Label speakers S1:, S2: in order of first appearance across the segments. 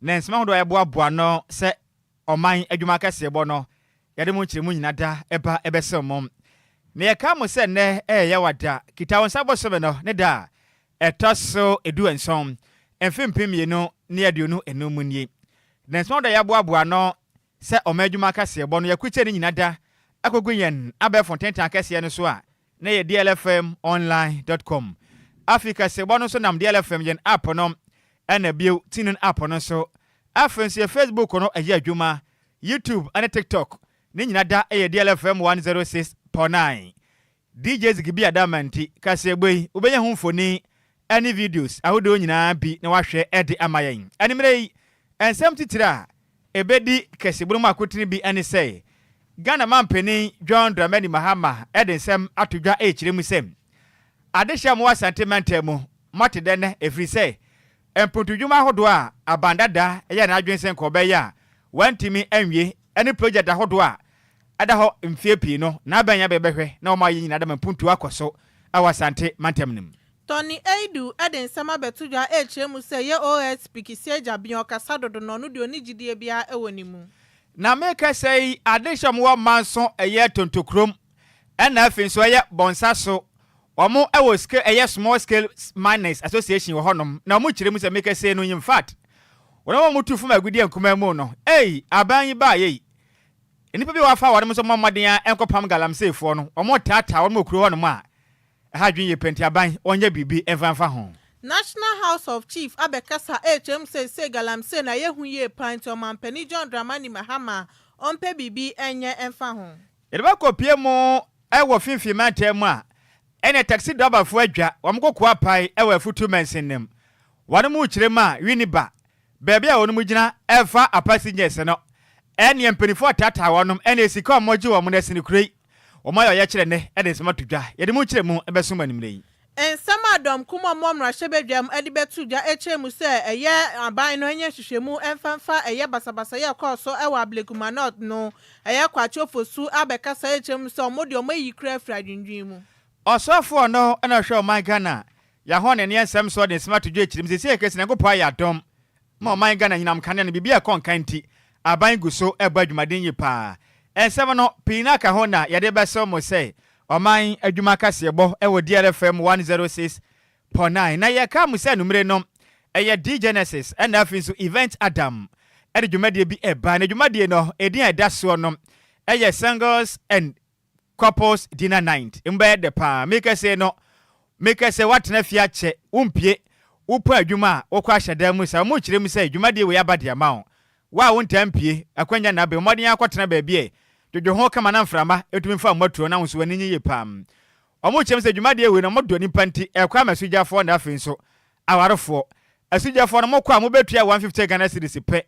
S1: Nensma ho do yɛboaboa no sɛ ɔman adwuma kɛse bɔ no yɛde mu kyerɛ mu nyina da ɛba ɛbɛsɛ mom. Na yɛka mo sɛ nnɛ ɛyɛ wada kita wo nsa bɔsɔbe no ne da ɛtɔ so edu nson mfempem mmienu ne aduonu enum mu nie. Nensma ho do yɛboaboa no sɛ ɔman adwuma kɛse bɔ no yɛkukyɛ ne nyina da akogu yɛn abɛfo tentan kɛse no so a na yɛ DLFM online.com. Africa se bɔ no so nam DLFM yɛn app no ɛna bio tinun app no so afensi Facebook no ɛyɛ adwuma YouTube and TikTok ne nyina da ɛyɛ DLFM 106.9 DJ Zigibi Adamanti kase boy obɛnya ho mfoni any videos ahodo nyina bi na wahwɛ ɛde amayen animre yi ensɛm titira ebedi kase buru makotini bi ɛne sɛ Ghana mampeni John Dramani Mahama ɛde nsɛm atodwa ɛkyerɛ mu sɛm adehya mo asantiment mu mate dɛne efiri sɛ empotudwuma hodo a abandada ɛyɛ na adwensen ko bɛyɛ a wantimi anwie ɛne project ahodo a ada hɔ mfie pii no na abanya bɛbɛhwɛ na ɔma yɛ nyina da mpuntu akɔso awasante mantem nim.
S2: Tony Aidu ɛde nsɛm abɛtodwa ɛkyerɛ mu sɛ yɛ OSP kisi agyabion kasa dodo no no de oni gidie bia ɛwɔ ni mu. Na
S1: meka sɛ adehya mo manso ɛyɛ tontokrom ɛna afei nso ɛyɛ bonsa so omo ewo scale eye small scale miners association wo honom na omo kire mu se make say no in fact wona mo tu fuma agudi enkuma mu no aban yi ba ye enipa bi wa fa wona mo so momaden a enkopam galamsey fo no omo tata wona mo kuro honom a ha dwen ye penti aban onye bibi enfanfa ho.
S2: National House of Chief abekasa HM say galamsey na yehu ye pint o mampani John Dramani Mahama onpe bibi enye enfa ho.
S1: Yeba kopie mo ewo finfi mantem a ene taxi driver fo adwa wamkoko apai ewa futu mensenem wane mu kirema winiba baabi a wonu mu gina efa passengers no ene empenifo tata wonum ene sika omoji wo mu nesini kurei omoyo ye kire ne ede sema tudwa yede mu kiremu ebesuma nimrei
S2: ensama adom kuma momra shebedwam ede betudwa echemu se eye aban no enye hwehwemu emfanfa eye basabasa ye koso ewa ableguma not no eye kwachofosu abekasa echemu se omodi omayi kra afradwindwin mu
S1: osofo no na hwe o man Ghana ya ho ne nsɛm so de smart dwe kirim sɛ kesi na gopa ya dom ma o man Ghana nyinam kane no bibia kon kanti aban guso eba adwumaden yi pa ensɛm no pina ka ho na yɛde bɛsɛ mo sɛ o man adwuma kase bɔ ɛwɔ DLFM 106.9 na yɛ ka mo sɛ numere no ɛyɛ D Genesis and afin so event Adam ɛde dwumade bi ɛba na dwumade no edin ɛda so no ɛyɛ singles and couples dinner night mbe de pa make say what na fia che umpie upo adwuma okwa hyeda mu sa mo kire mu say adwuma de we abade ama wa won tampie akwanya na be modin akotena ba bie dodwo ho kama na mframa etumi fa motuo na nso wani nyi pam omo kire mu say adwuma de we na modo nipa nti ekwa masujafo na afi nso awarefo asujafo no mokwa mo betua 150 Ghana cedis pe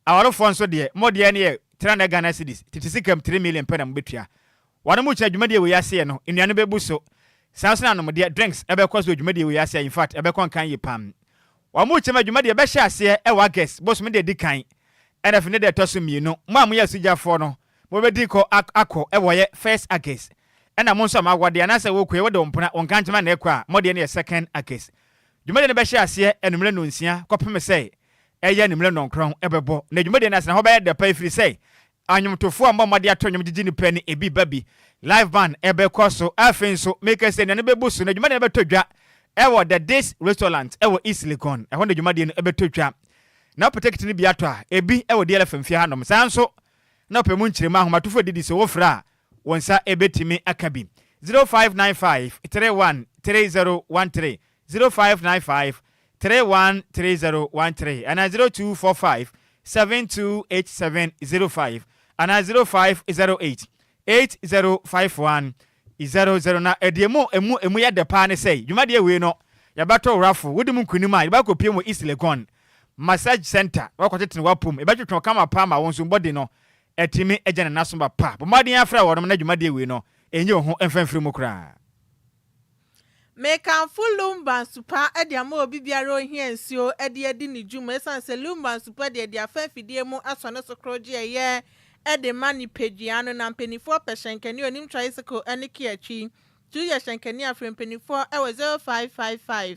S1: awarefo nso de modie ne 300 Ghana cedis titikam 3 million pe na mo betua wane mu kira dwumade we yase no enuane bebuso sanso na no de drinks ebekwaso dwumade we yase in fact ebekon kan yi pam wa mu kira dwumade be hye ase e wa guest boss me de dikan ena fine de toso mienu mo am ya sujafo no mo be di ko akọ e wo ye first August ena mo nso ma wode anase wo kwe wo de ompona onka nchema na ekwa mo de ne second August dwumade ne be hye ase enumre no nsia kopem se eye enumre no nkron ebebo na dwumade na se na ho be de pa ifiri se anyumtofo a mmomade atonyum gigi ni pani ebi babi live band ebe koso afen so make say ne bebusu na dwumade betodwa ewo the Days restaurant ewo East Legon eho na dwumade no ebetodwa na protect ni biato a ebi ewo DLFM fie hanom sanso na pemu nkyirema ahomatofo didi so wofra wonsa ebetimi akabi 0595 313013 0595 313013 and 0245 728705 and 0508 8051 00 na ediemo emu ya de pa ne sei dwumade we no ya bato rafo wodi mu nkunima ya bakopie mu East Legon massage center wakotete wapum e batwetwe kama pa ma won so body no etimi ejana nasomba pa bomade afra wonum na dwumade we no enye ho emfamfiri mu kra
S2: Mekan Lumba super ediamo obi biara ohia nsuo edi ni dwuma esanse Lumba super de afafidie mu asone sokroje ye ede mani peduano na mpenifo peshenkani onim tricycle ene kiachi 2 year shenkani afre mpenifo ewe 0555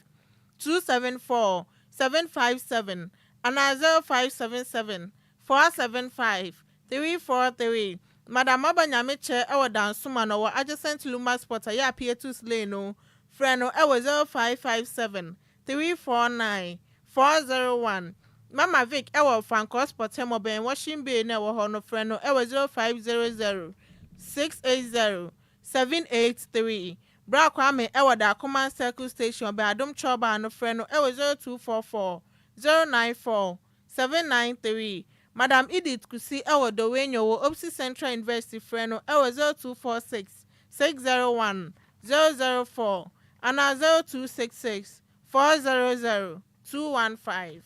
S2: 274 757 and 0577 475 343. Madam Abanyamiche ewo dansuma no adjacent Lumba Sport ya Pietus Lane no friend no ewo 0557 349 401. Mama Vic ewo Franco Sport mobile washing bay na ewo ho no friend no ewo 0500 680 783. Bra Kwame ewo da Command Circle Station by Adom Choba no friend no ewo 0244 094 793. Madam Edith Kusi ewo Dowenyo wo Opsi Central University friend no ewo 0246 601 004 and 0266 400 215.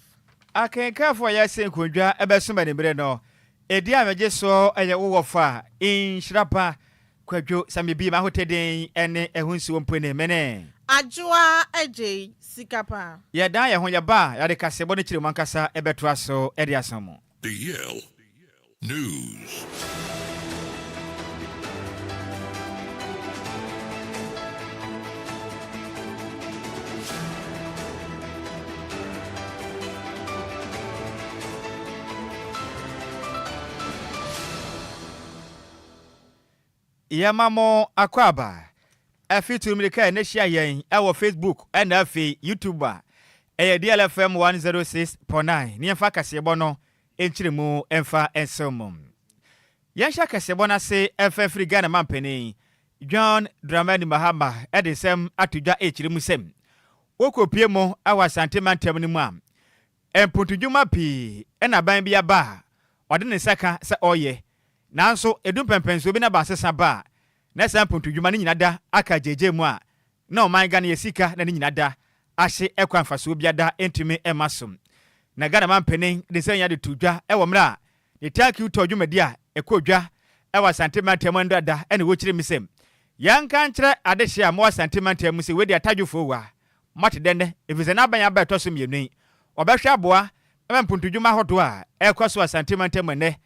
S1: Akenka for ya senkodwa ebesoma ne bre no. Edi ameje so eye wo fa Nhyiraba Kwadwo Sammy bi ma hoteden ene ehunsi wo mpone mene.
S2: Adwoa Agyei Sikapa.
S1: Ya dan ye ho ya ba ya de kasebo ne kire mankasa ebeto aso edi asamo.
S3: DL News.
S1: Yamamo akwaba afitu milika ne hia yen ewo Facebook and afi YouTuber DLFM 106.9 ni emfa kasebo no enchiremu emfa ensomum yansha kasebo na se efa free Ghana mampeni John Dramani Mahama edesem atudwa echiremu sem wokopie mo awa santimantem ni mu am empuntudwuma pi ena ban bia ba ode ne saka se oye nanso edum pempenso bi na ba sesa ba na sampuntudwuma ni nyinada aka jeje mu a na o man Ghana yesika na ni nyinada ahye ekwanfaso biada entumi emasum na Ghana mampeni de senya de tudwa ewo mra de taki utodwumadi a ekodwa ewa santimantem ndada ene wochire misem yanka nkyere adehye a mo santimantem se wedi atadwofo wa mate dende efize na ban ya ba etoso mienu obehwe aboa empuntudwuma hodo a ekwaso santimantem ne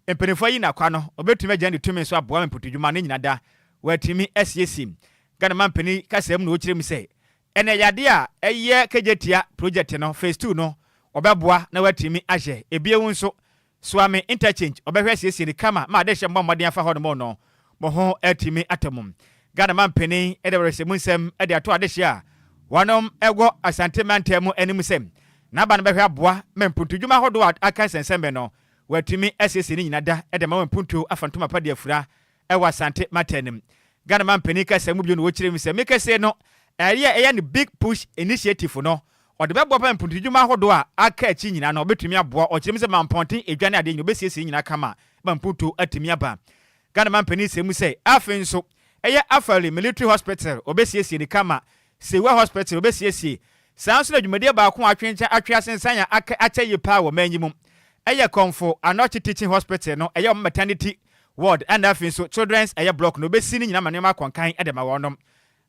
S1: empenifo yi na kwa no obetumi agya ne tumi so aboa emputudwuma ne nyinada watimi SSM Ghana mampeni kasem no okire mi se ene yade a eye kejetia project no phase 2 no obeboa na watimi ahye ebiewu nso swami interchange obehwe SSM kama ma de hye mmomode afa ho no no mo ho atimi atamum Ghana mampeni edewrese munsem ede ato ade hye a wanom ego asantimantem enim sem na ba no behwe aboa memputudwuma hodo aka sensembe no watimi SSC ni nyinada edema wempuntu afantuma pade afura ewa sante matenim Ghana mampeni kasa mu bio no wokire mi se mekase no eya ne big push initiative no ode bebo pa mpuntudwuma hodo a aka achi nyina no obetumi aboa okire mi se mamponten edwane ade nyo besiesi nyina kama mampuntu atimi aba Ghana mampeni se mu se afenso eya afali military hospital obesiesi ni kama sewa hospital obesiesi sanso na dwumade ba ko atwencha atweasensanya aka achaye pa wo manyimum eye konfo anochi teaching hospital no eye maternity ward and afin so children's eye block no besi ni nyina manema konkan edema wonom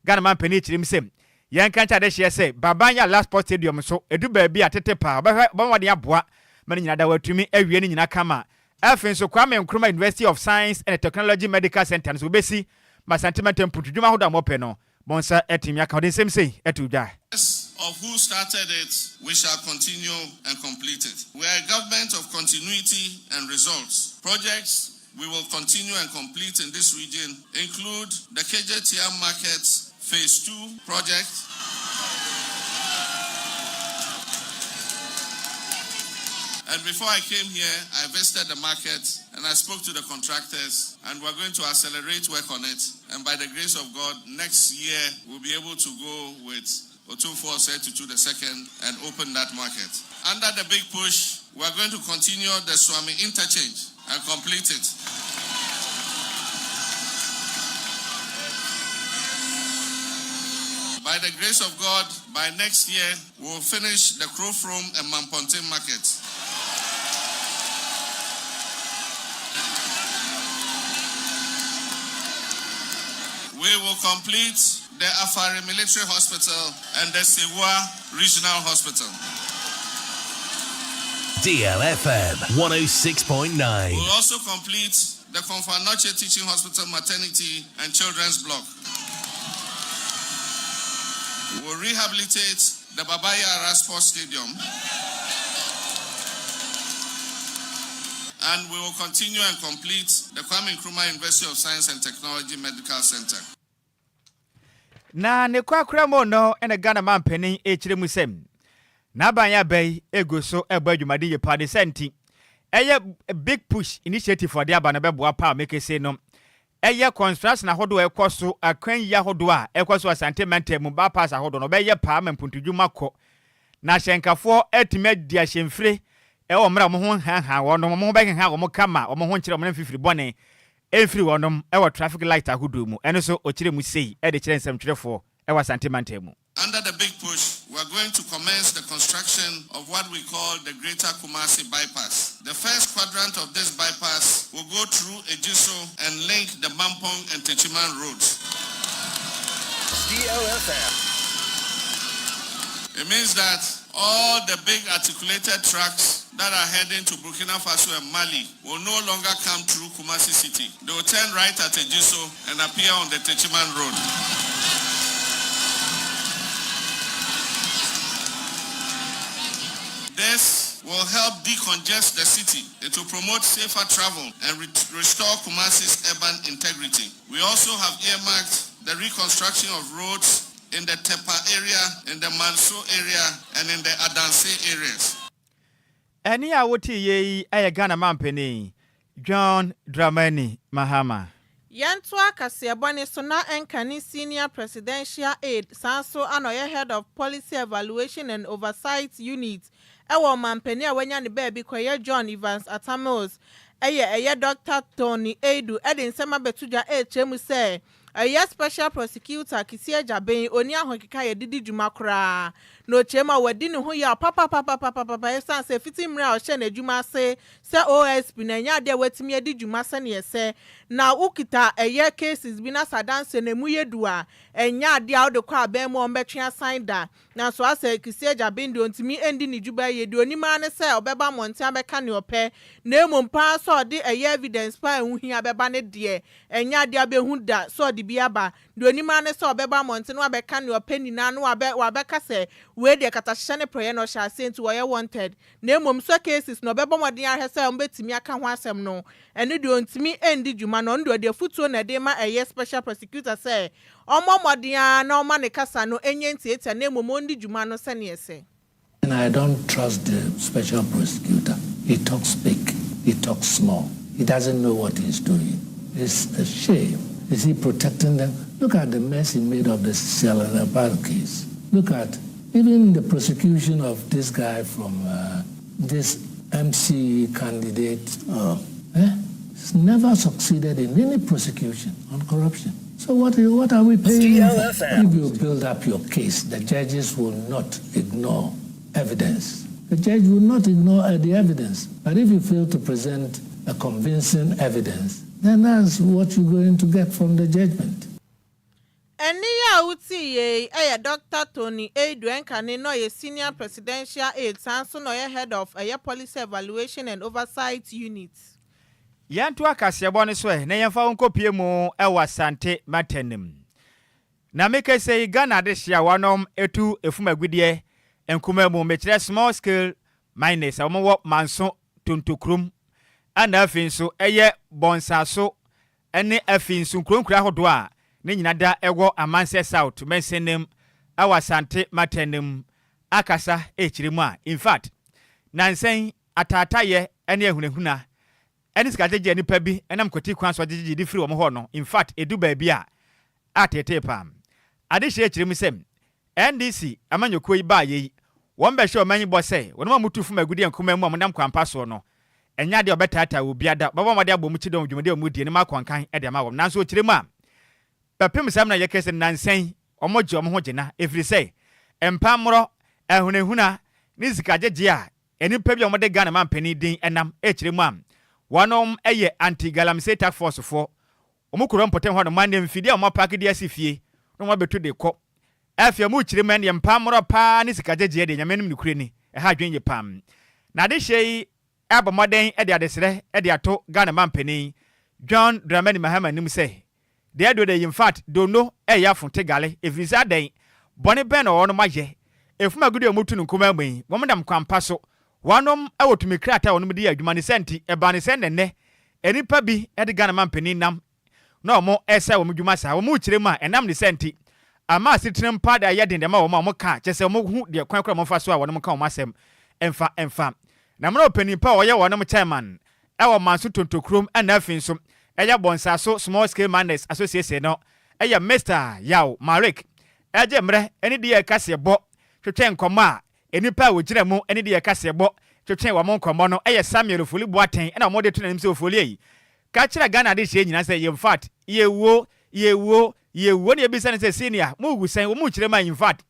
S1: Ghana mampeni chirim sem yanka cha de hye se babanya last sport stadium so edu ba bi atete pa ba wade aboa mani nyina da watumi awie ni nyina kama afin so Kwame Nkrumah University of Science and Technology Medical Center so besi masantimantem putudwuma hoda mope no bonsa etimi aka odin sem sei etudwa
S4: of who started it, we shall continue and complete it. We are a government of continuity and results. Projects we will continue and complete in this region include the KJTM Market Phase 2 project, and before I came here, I visited the market and I spoke to the contractors, and we're going to accelerate work on it. And by the grace of God, next year we'll be able to go with Otumfuo to the second and open that market. Under the big push, we're going to continue the Swami interchange and complete it. By the grace of God, by next year, we'll finish the Krofrom and Mamponte markets. We will complete the Afari Military Hospital and the Sewa Regional Hospital.
S3: DLFM 106.9.
S4: We'll also complete the Konfanoche Teaching Hospital Maternity and Children's Block. We'll rehabilitate the Babaya Ara Sports Stadium. and we will continue and complete the Kwame Nkrumah University of Science and Technology Medical Center.
S1: Na ne kwakra mo no ene Ghana man panin echire musem. Na banya bay ego so eba adwumade ye pa de senti. Eye a big push initiative for the abana beboa pa make say no. Eye construction ahodo ekoso akwan ya hodo a ekoso asante mental mu ba pass ahodo no be ye pa mempuntudwuma kɔ. Na hyenkafo etime dia hyemfire ewo mra mo ho ha wono mo be ha wo mo kama wo mo ho nkire mo mfifiri bone efiri wonom ewo traffic light ahodo mu eno so okire mu sei e de kire nsɛmtwerefo ewa asante mental mu.
S4: Under the big push, we are going to commence the construction of what we call the Greater Kumasi Bypass. The first quadrant of this bypass will go through Ejiso and link the Mampong and Techiman roads.
S3: DLFM.
S4: It means that all the big articulated trucks that are heading to Burkina Faso and Mali will no longer come through Kumasi city. They will turn right at Ejiso and appear on the Techiman road. This will help decongest the city. It will promote safer travel and restore Kumasi's urban integrity. We also have earmarked the reconstruction of roads in the Tepa area, in the Manso area, and in the Adanse areas.
S1: Eni a woti ye eye Ghana man panin John Dramani Mahama.
S2: Yantua Kasiabone so na Enkani Senior Presidential Aide Sanso Anoye Head of Policy Evaluation and Oversight Unit. Ewo mampeni a wanya ne baby koye John Evans Atamos. Eye Dr. Tony Edu edin sema betuja chemu se. Eye Special Prosecutor Kisia Jaben oni ahokeka ye didi dwuma kra. No chema wadi ne ho ya papa esan se fiti mra o hye na dwuma se OSP na nya de watimi adi dwuma se ne se na ukita eye cases bi na sadanse na mu yedua enya de a de kwa aban mu ombetwe sign da na so ase Kisia Jaben de ontimi endi ne dwuba ye de onima ne se obeba monte abeka ne ope na emompa so de eye evidence pa ehu hia beba ne de enya de abehu da so de biaba de onima ne se obeba monte no abeka ne ope ni na no wabeka se we de katashane proye no sha sent wo ye wanted na emom so cases no bebo modin ahese ombetimi aka ho asem no ene de ontimi endi dwuma no ndo de futuo na de ma eye special prosecutor say omo modin na oma ne kasa no enye ntieta na emom ondi dwuma no se ne ese.
S5: And I don't trust the special prosecutor. He talks big, he talks small. He doesn't know what he's doing. It's a shame. Is he protecting them? Look at the mess he made of the Nhyiraba case. Look at even the prosecution of this guy from this MC candidate. He's never succeeded in any prosecution on corruption. So what are we paying him for? If you build up your case, the judges will not ignore evidence. The judge will not ignore the evidence. But if you fail to present a convincing evidence, then that's what you're going to get from the judgment.
S2: Eni ya uti ye Dr. Tony Edu Enkani no ye Senior Presidential Aide Sanso no ye Head of Policy Evaluation and Oversight Unit.
S1: Yantua Kasiabone so na yemfa nkopie mu ewa sante matenim. Na make say Ghana de hia wanom etu efumagudie enkuma mu mekire small scale miners amowo manso tontokrum ana afinso eye bonsaso ene afinso nkronkura hodo a ne nyina da ewo amanse south mensenem awasante matenem akasa echirimu a in fact nansen atataye ene ehunehuna ene sikajeje nipa bi enam kwati kwan so jeje di free wo ho no in fact edu ba bi a atete pam ade hye echirimu sem NDC amanyoko yi ba ye won be hye omanyi bo sei wonoma mutufu magudi enkoma mu amnam kwampa so no enya de obetata obi ada baba mo de abomu chidom dwumade omudi ne makwankan e de ma wom nanso echirimu a papim sam na yekese nansen omoje omho gina every say empamro ehunehuna ni zikajeje a enipa bi omode Ghana man pani din enam echiremu am wonom eye anti galamsey task force for omukuro mpotem ho no man dem fidi a mo park de asifie no mo betu de kɔ afia mu chiremu en empamro pa ni zikajeje de nyamenum nikure ni ha dwenye pam na de hye abamoden e de adesere e de ato Ghana man pani John Dramani Mahama nim say they do in fact don't know yafun tegale if is that day bonnie ben or no maje if my good mutu nkuma mwen womdam kwampa so wanom awo tumi krata wonom di adwuma ne senti eba ne sen ne enipa bi e de Ghana man panin nam na omo esa wo dwuma sa wo mu kirem a enam ne senti ama asitinem pa da ye den de ma wo ma mo ka kyese wo hu de kwan kra mo fa so a wonom ka wo masem emfa na mra panin pa wo ye wonom chairman ewo manso tontokrom ana afin so eya bonsa so small scale miners association no eya Mr. Yaw Marik eje mre eni de kase bo twetwe nkomo a enipa wo gira mu eni de kase bo twetwe wa mo nkomo no eya Samuel Foli Boaten ena mo de to nanim se ofoli yi ka kira Ghana de hye nyina se in fact yewo ne ebisa ne se senior mu gusan wo mu kire ma in fact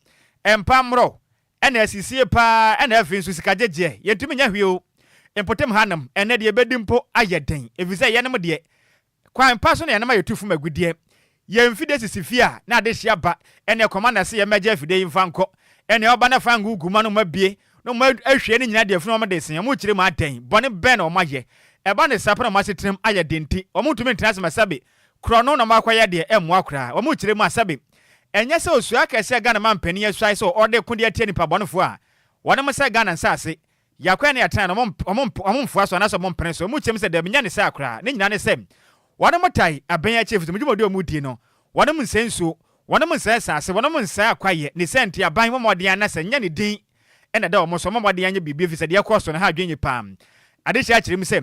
S1: empamro ena asisie pa ena afin so sikajeje yentumi nya hweo empotem hanam ene de bedimpo ayeden efisa yenem de kwan pa so ne yanam ayetufu magudie yemfide sisifia na de hia ba ene commander se yemeje afide yimfanko ene oba na fangu guma no mabie no ma ahwie ne nyina de afunu mo de sen mo kire ma aden bone ben o maye eba ne sapra ma setrem ayedenti o mo tumi ntrase masabe krono na makwaye de emu akra o mo kire ma asabe enye se osua kese Ghana man pani asua so ode kunde atie nipa bonefo a wona mo se Ghana nsase yakwa ne yatan no omomfua so na so mompren so mu kyem se da menya ne se akra ne nyina ne se wona motai abenya chief mu dwumodi omudi no wona mo nsenso wona mo nsase wona mo nsa akwaye ne senti aban momode an na se nya ne din ena da omo so momode anya bibie fi se de yakwa so na ha adwenye pam ade hia kyerem se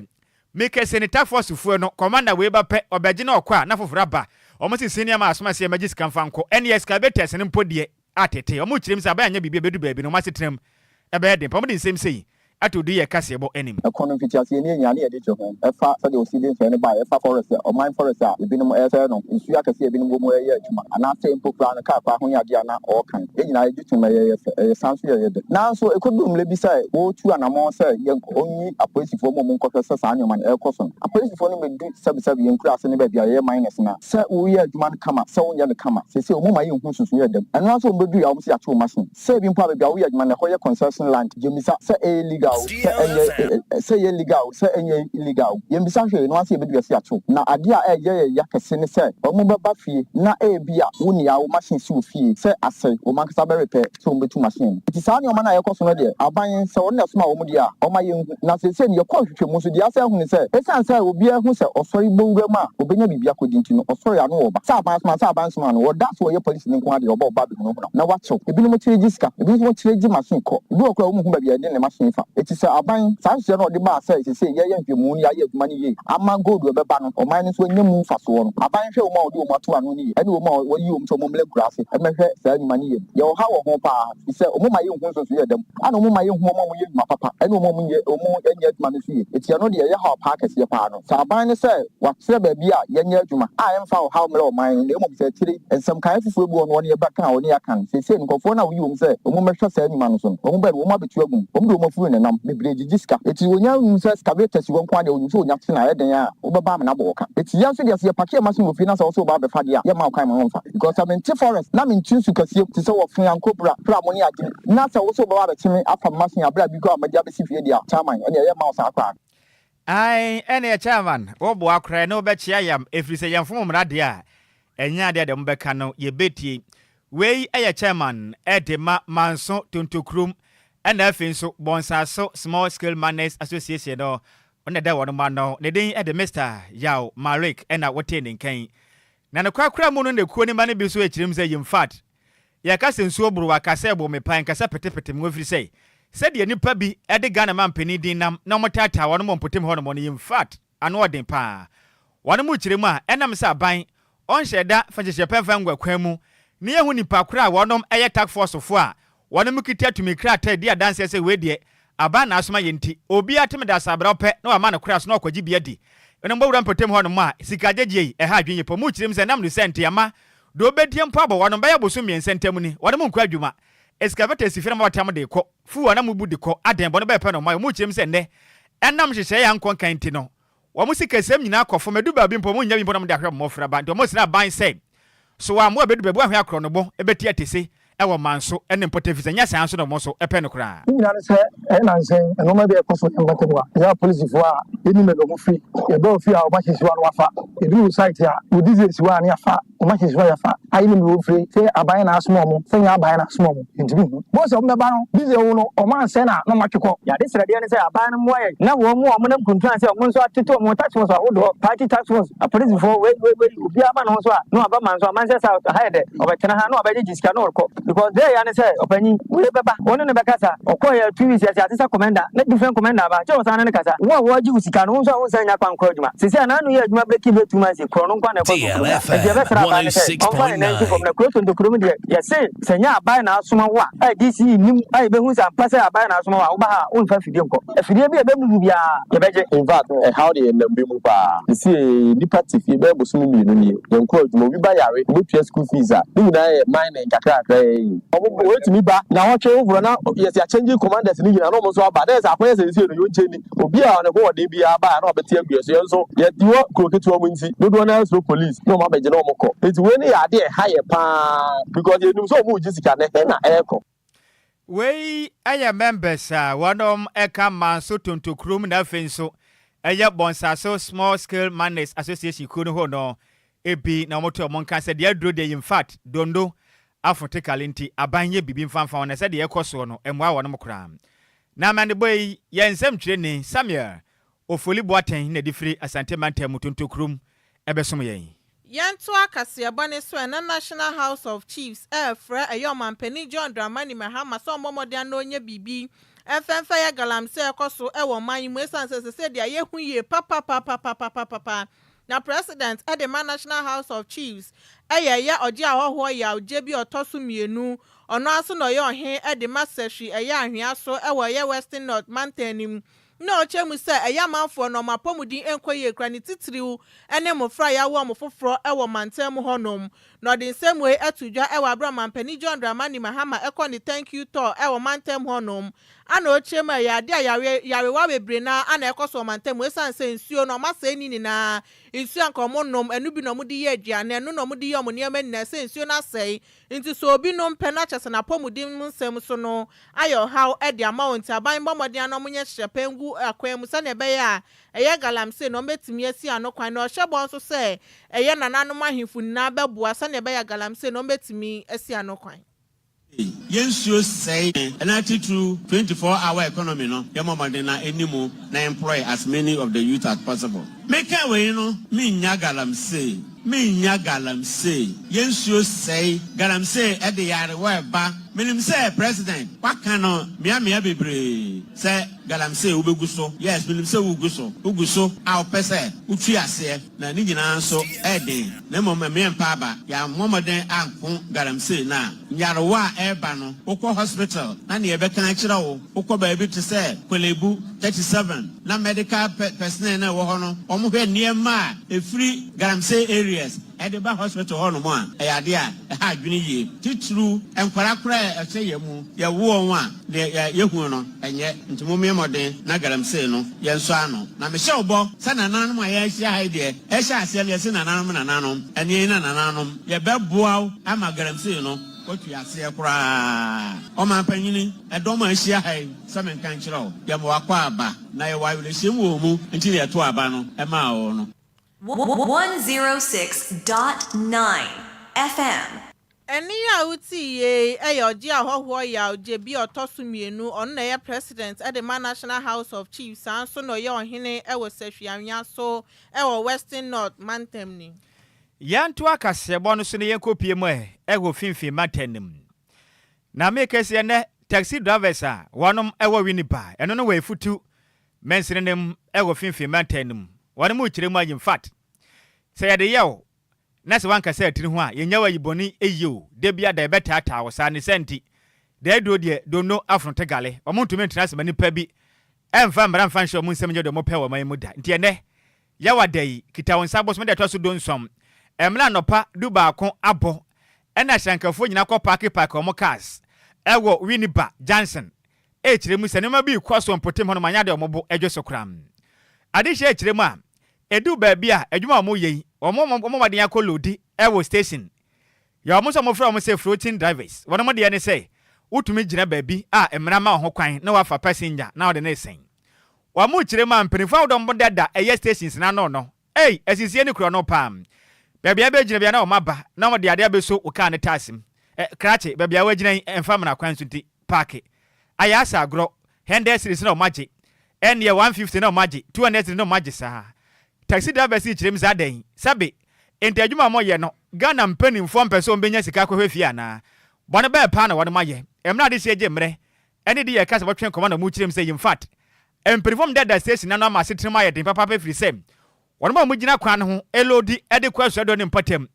S1: make senator force fu no commander we ba pe obeje na okwa na fofora ba omo se senior ma asoma se Agyei Sikapa nko NS cabetes ne mpodie atete omo kyerem se aban anya bibie bedu baabi no ma setrem ebe de pam de nsem sei atodu ye kase bo enim
S6: economy fitiase ne nya ne ye de jo ho efa so de osidi so ne ba efa forest o mine forest a ebinum efe no nsu akase ebinum bo mo ye adwuma ana se mpokra na ka kwa ho ya dia na o kan e nyina ejutum ye sanso ye de na so ekodum le bi sai wo tu anamo sai ye onyi apolisifoɔ mo nkɔhwɛ sɛ saa nyoma na ɛkɔ so apolisifoɔ no medu sabi yenkura ase ne ba bia ye minus na sɛ wo ye adwuma no kama sɛ wo nya ne kama sɛ o mo ma ye hu susu ye dem ɛno so mbedu ya wo si ato machine sɛ bi mpa ba bia wo ye adwuma na hɔ ye concession land jemisa sɛ illegal say illegal say illegal yembisa hwe no ase bedu ase ato na ade a eye ya kese ne say omo baba fie na bia woni ya wo machine si wo fie say ase wo mankasa be repair so wo betu machine ti saa ne o ma na ye koso no de aban say wona so ma wo mu de a o ma ye na se se ne ye kwa hwehwemu so de ase hu ne say esan say obi hu say osori bowura ma obenya bibia kodinti no osori ano wo ba say aban so ma no wo da so ye police ne nko ade oba oba be no na wacho ebi no mo kire jiska ebi no mo kire ji machine ko ebi okura wo mu hu ba bia de ne machine fa eti say aban sanse no de ba say se ye nhwemu ni aye adwuma ni ye ama gold we beba no o man so nyemu fa so no aban hwe o ma o de o ma to ano ni ye ene o ma o yi o mto mo mle kurase e mehwe saa nyuma ni ye ye o ha wo ho pa se o mo ma ye hu so so ye dem ana o mo ma ye hu mo ye nyuma papa ene o mo ye o mo enye adwuma no so ye eti ano de ye ha pa kase pa no sa aban ne say wa kire ba bi a ye nye adwuma a emfa o ha mle o man ne mo se tire ensam kan fufu ebu no ne ba kan o ne akan se nkofo na wo yi o se o mo mehwe saa nyuma no so o mo ba o mo abetu agum o mo de o mo fu ne nam bebre jiska eti wonya unse scaveters won kwa de onso onya tena eden a obeba me na boka eti yanso de se pake masin ofi na so so ba be fa de a ye ma kwan mo mfa because I'm in forest na me ntinsu kase ti se wo fian kobra pra mo ni ade na se wo so ba be timi afa masin abra bi ko amadi abesi fie de a chairman ene ye ma sa akwa
S1: ai ene chairman wo bo akra na obechia yam efri se yamfo mra de a enya de de mbeka no ye betie wei eye chairman edema manso tontokrum ena afin so bonsaso small scale miners association no on da won ma no ne den e de Mr. Yaw Marik ena wote ne nkan na ne kwakra mu no ne kuo ni ma ne bi so ekirim say in fact ya ka sensuo buru wa ka se bo me pan ka se petepete mu afiri say said ye nipa bi e de Ghana man pani din nam na motata won mo mpotem ho no mo in fact ano odin pa won mu kirem a enam sa ban on hyeda fa hyehye penfa ngwa kwan mu ne ye hu nipa kra wonom eye task force fo a wona mukiti atumi krata dia dance se we de aba na asoma yenti obi ateme da sabra pe na wa ma na kura so na kwaji bia di eno mbawura mpotem ho no ma sika Agyei ha adwenye po mu kirim se nam no senti ama do obedie mpo abo wono baya boso mien sentem ni wona mu nkwa adwuma excavator sifira ma watam de ko fu wona mu budi ko aden bo no be pe no ma mu kirim se ne enam hyehye ya nkon kanti no wo mu sika sem nyina akofo medu ba bi mpo mu nya bi mpo no de ahwe mo fra ba nto mo sira ban se so wa mo abedu bebu ahwe akro no bo ebeti atese ɛwɔ manso ɛne mpɔtɛfisa nya san so no mo so ɛpɛ no kra
S7: ni na se na nsen no ma be ekoso mbako wa ya police fo a eni me no free e do free a o ma chisi wa no wafa e du site a o disease wa na yafa o ma chisi wa yafa ayi ni me free say aban na asmo mo say nya aban na asmo mo ntimi bo se o me ba no disease wo no o ma nsen na no ma twekọ ya de srade ne say aban no mo ye na wo mo na kuntu say mo nso atete mo tax mo so wo do party tax force a police fo we obi aba no so a no aba man so man say sa hide o be tena ha no aba ji sika no ko because there ya ne say opanyi we beba wonu ne bekasa okoya 2 weeks ya atisa commander na different commander ba che osana ne kasa wo ji usika no so say nya kwankwa adwuma sisi ana no ya adwuma break be 2 months kro no kwa na kwa
S3: DLFM 106.9
S7: na kro to kro de ya say senya abai na asoma wa DC nim ai be hu sa pase abai na asoma wa wo ba ha on fa fidie nko fidie bi e be mu bia ye beje
S6: in fact how they na be mu pa see ni party fi be boso mu mienu ni yenko adwuma obi ba yare obetua school fees a ni na mine nkakra yi obo wetumi ba na ho twe ovuro na yes ya changing commanders ni gina no mo so aba there's akoye se no yo cheni obi a ne ko wode bia ba na obeti aguaso yenso ye diwo kroketu omo nti dodo na so police no ma beje na omoko enti we ni ya de haye pa because you know so mu jisika ne na eko
S1: we aya members one eka manso tontokrum na fenso aya bonsaso small scale miners association kuno ho no ebi na moto monka se de adro de in fact dondo afote kalenti abanye bibi mfanfa wona se de ekoso no emwa wo no mkra na mande boy yensem twire ni Samuel ofoli boaten na difiri asante mantem tontokrum ebesom yen
S2: Yanto akase abane so na National House of Chiefs fra ayomampani John Dramani Mahama so momode na onye bibi efenfa ya galamse ekoso ewo man mu esanse se de ayehu ye papa na president Edema National House of Chiefs ya oji ahoho ya ojebi otosu mienu ono aso no ye ohe Edema Seshi ya ahwea so ewo ye Western North Mountain no chemu se manfo no mapomudin Enquires kra ni titiriu ene mofra ya wo mofoforo ewo mantem honom no de nsemwe atudwa ewo abramampani John Dramani Mahama eko ni thank you to ewo mantem honom ana ochema ya de yare wa bebre na ana ekoso mantem esanse nsuo no masa ni na nsuo ankomonom enu bi no mudi ye aduane enu no mudi ye omoniam na se nsuo na sei nti so obi no mpena chese na pomudin nsem so no ayo how e de amount aban bomodian no munye hyepengu akwan mu sane be ya eye galamse no metimi asi anokwan no hyebon so se eye nananom ahemfu na beboa sane be ya galamse no metimi asi anokwan
S8: Yensuo say an attitude 24-hour economy no yamamade na enimu na employ as many of the youth as possible. Make away no me nya galamse yensuo say galamse e de yare wa ba menim say president wakano mia bebre say galamse ubeguso yes menim say uguso a opese utu ase na ni nyina so e de na mom me mpa ba ya momoden anko galamse na yarewa e ba no ukọ hospital na ne ebe kan kire wo ukọ ba ebi to say Kwelebu 37 na medical personnel na wo ho no omo hwe niema e free galamse areas Edeba hospital ho no mo a eyade a ha adwene yie titru enkwara e se yemu ye wo won a ye hu no enye ntimo memoden na galamse no ye nso ano na me hye obo se nananom a ye hye ha de e hye ase le se nananom ene na nananom ye beboa ama galamse no kotu ase kura o ma panyini edom a hye ha se men kan kire o ye mo akwa aba na ye wa wele hye wo mu ntini ye to aba no e ma o no
S9: 106.9 FM.
S2: Eni ya uti ye oji ahoho ya ojebi otosu mienu onu na ye president Edema National House of Chiefs anso no ye ohene ewo sehwianwa so ewo Western North Mountain ni.
S1: Yanto akasebo no so ne yenkopie mu ewo finfin matenim. Na make se ne taxi drivers a wonom ewo winipa eno no we futu mensirenem ewo finfin matenim. Wani mu kire mu in fact say ya de yawo na se wanka say atiri ho a yenya wa yiboni eyo de bia da beta ta wo sa ne senti de do de dono afronte gale omontumi ntina se mani pa bi emfa mra mfa nhwe mu nsem je de mo pe wo man mu da ntie ne ya wa dai kita won sabo so de to so don som emla nopa du ba ko abo ena shankafo nyina ko park omo cars ewo Winiba Johnson kire mu se ne ma bi kwaso mpotem ho no manya de omobo edwo kram ade hye kire mu a edu ba bia adwuma mo yei omo maden akolodi ewo station ya omo so mo fra mo say floating drivers wono mo de ne say utumi gina baabi a emra ma ho kwan na wafa passenger na wo de ne sen wa mo kire ma mpenifa wo dom dada eye stations na no asisie ne kro no pam baabi abegina bia na o maba na mo de ade abeso wo ka ne tasim krache baabi a wagina emfa mna kwan so ti park ayasa agro 100 series na o magi ene 150 na o magi 200 na o magi sa taxi driver si kire mza den sabe enti adwuma mo ye no Ghana mpanimfo mpɛso mbenya sika kɔhwɛ fie ana bɔne bɛɛ pa na wɔde maye emna de sie gemre ene de ye kasa bɔtwen kɔma na mu kyerem sɛ in fact empanimfo dada station na no ma setrema ye den papa firi sɛ wɔde ma mu gina kwan ho elodi ede kwaso do ne mpatam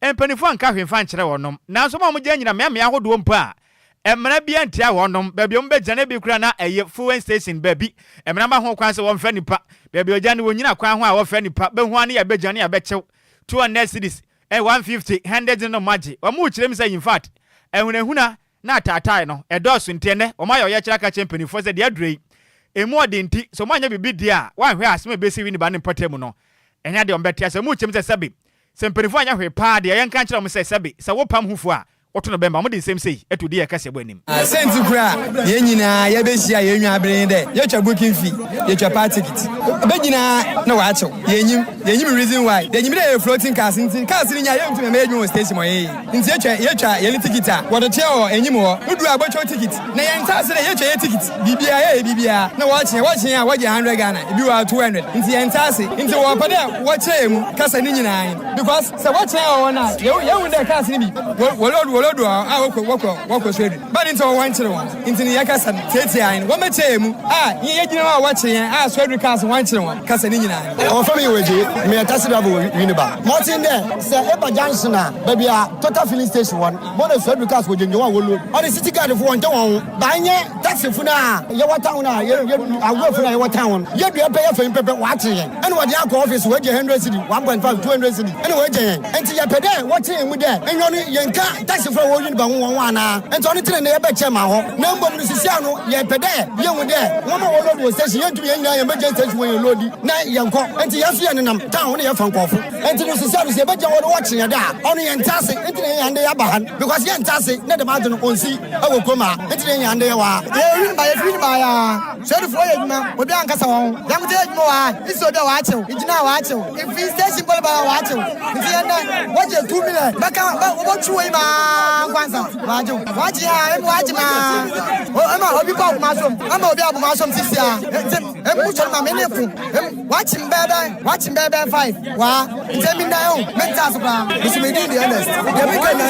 S1: empanimfo anka hwemfa nkyerɛ wɔnom nanso ma mu gya nyina me ahodo mpa emna bia ntia wɔnom baabi om begya na bi kura na eye fuel station baabi emna ma ho kwan sɛ wɔmfa nipa baabi ogya ne wonyina kwan ho a wɔfa nipa behu ane ya begya ne ya bɛkyew 200 cities 150 100 no magi omu kyerem say in fact ehunahuna na tatai no edosu ntene omayo ye kyeraka champion for say de adrei emu odenti so manya bibi dia wanhwe asem ebesi wi ni ba ne mpatemu no enya de ombetia say mu kyerem say sabi semperifu anya hwe pa de yenka kyerem say sabi say wopam hufu a woto no bemba mo de nsem sei etu de ye kase bo anim
S10: senti kura ye nyina ye behia ye nwa abren de ye twa booking fee ye twa party ticket be nyina na wa achew ye nyim reason why de nyim de floating cars ntin cars ni nya ye ntu me edwon station mo ye nti ye twa ye ticket a wo de che o enyim ho udu agbocho ticket na ye nta se de ye twa ye ticket bibia ye bibia na wa che a wa je 100 Ghana ebi wa 200 nti ye nta se nti wo pa de wo che mu kasa ni nyina yin because se wo che o na ye hu de cars ni bi wo do wako swedi bani nto wanchire wan intini yakasa tete ayin wo meche mu ye gina wa wache yan swedi cars wanchire wan kasa ni nyina
S11: o fami weje me taxi driver Uniba Martin there say Eba Junction na baby a total filling station one mo na swedi cars wo jenje wan wo lo o the city guard for wonte won banye taxi funa ye wata na ye awu funa ye wata won ye dua pe ye fe pepe wache yan ene wo de akọ office we je 100 cedi 1.5 200 cedi ene wo je yan enti ye pede wache mu de enyo ni yenka taxi for wo Uniba won na enti oni tire na ye be chema ho na mbo ni sisi anu ye pede ye wu de wo ma wo load station ye ntumi ye nyina ye meje station we load na ye nko enti ye fie ne nam town ne ye fa nkofo enti no sisi anu se be je wo wache ya da oni ye ntase enti ne ye ande ya bahan because ye ntase ne de ma de no onsi e koma enti ne ye ande ya wa ye win ba ya so de fo ye djuma obi ankasa won ya mute djuma wa iso de wa achew ijina wa achew if station bol ba wa achew enti ye na waje 2 million baka wo chuwe ma kwanza waje ya waje ma ama obi ba bu masom ama obi abu masom sisi a mu choro ma menefu waje mbebe 5 wa ntemi na yo mentas bra bismedi the honest ya be kan na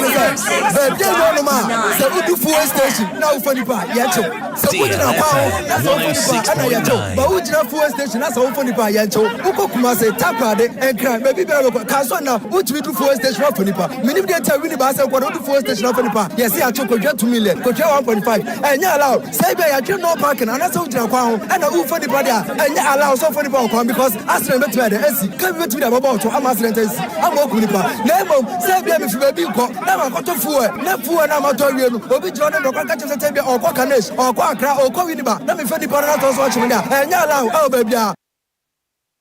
S11: se be no ma se udu fuel station na ufani pa ya cho se ujina pa na so ufani pa ana ya cho ba ujina fuel station na so ufani pa ya cho uko kuma se tapade enkra be bi be ka so na utu du fuel station ufani pa minim de ta wini ba se ko udu fuel station ufani pa yes ya cho ko 2 million ko 1.5 enya allow say be ya no parking ana so ujina kwa ho ana ufani pa dia enya allow so ufani pa ko because accident betu de esi ka betu de baba to am accident esi am okuni pa na emo say be me fi be bi ko na ma ko to fuel na ma to wie no obi jiro ne dokwa ka che say be okwa kanesh okwa akra okwa Winiba na me fe di pa na to so chime dia enya allow e ba bia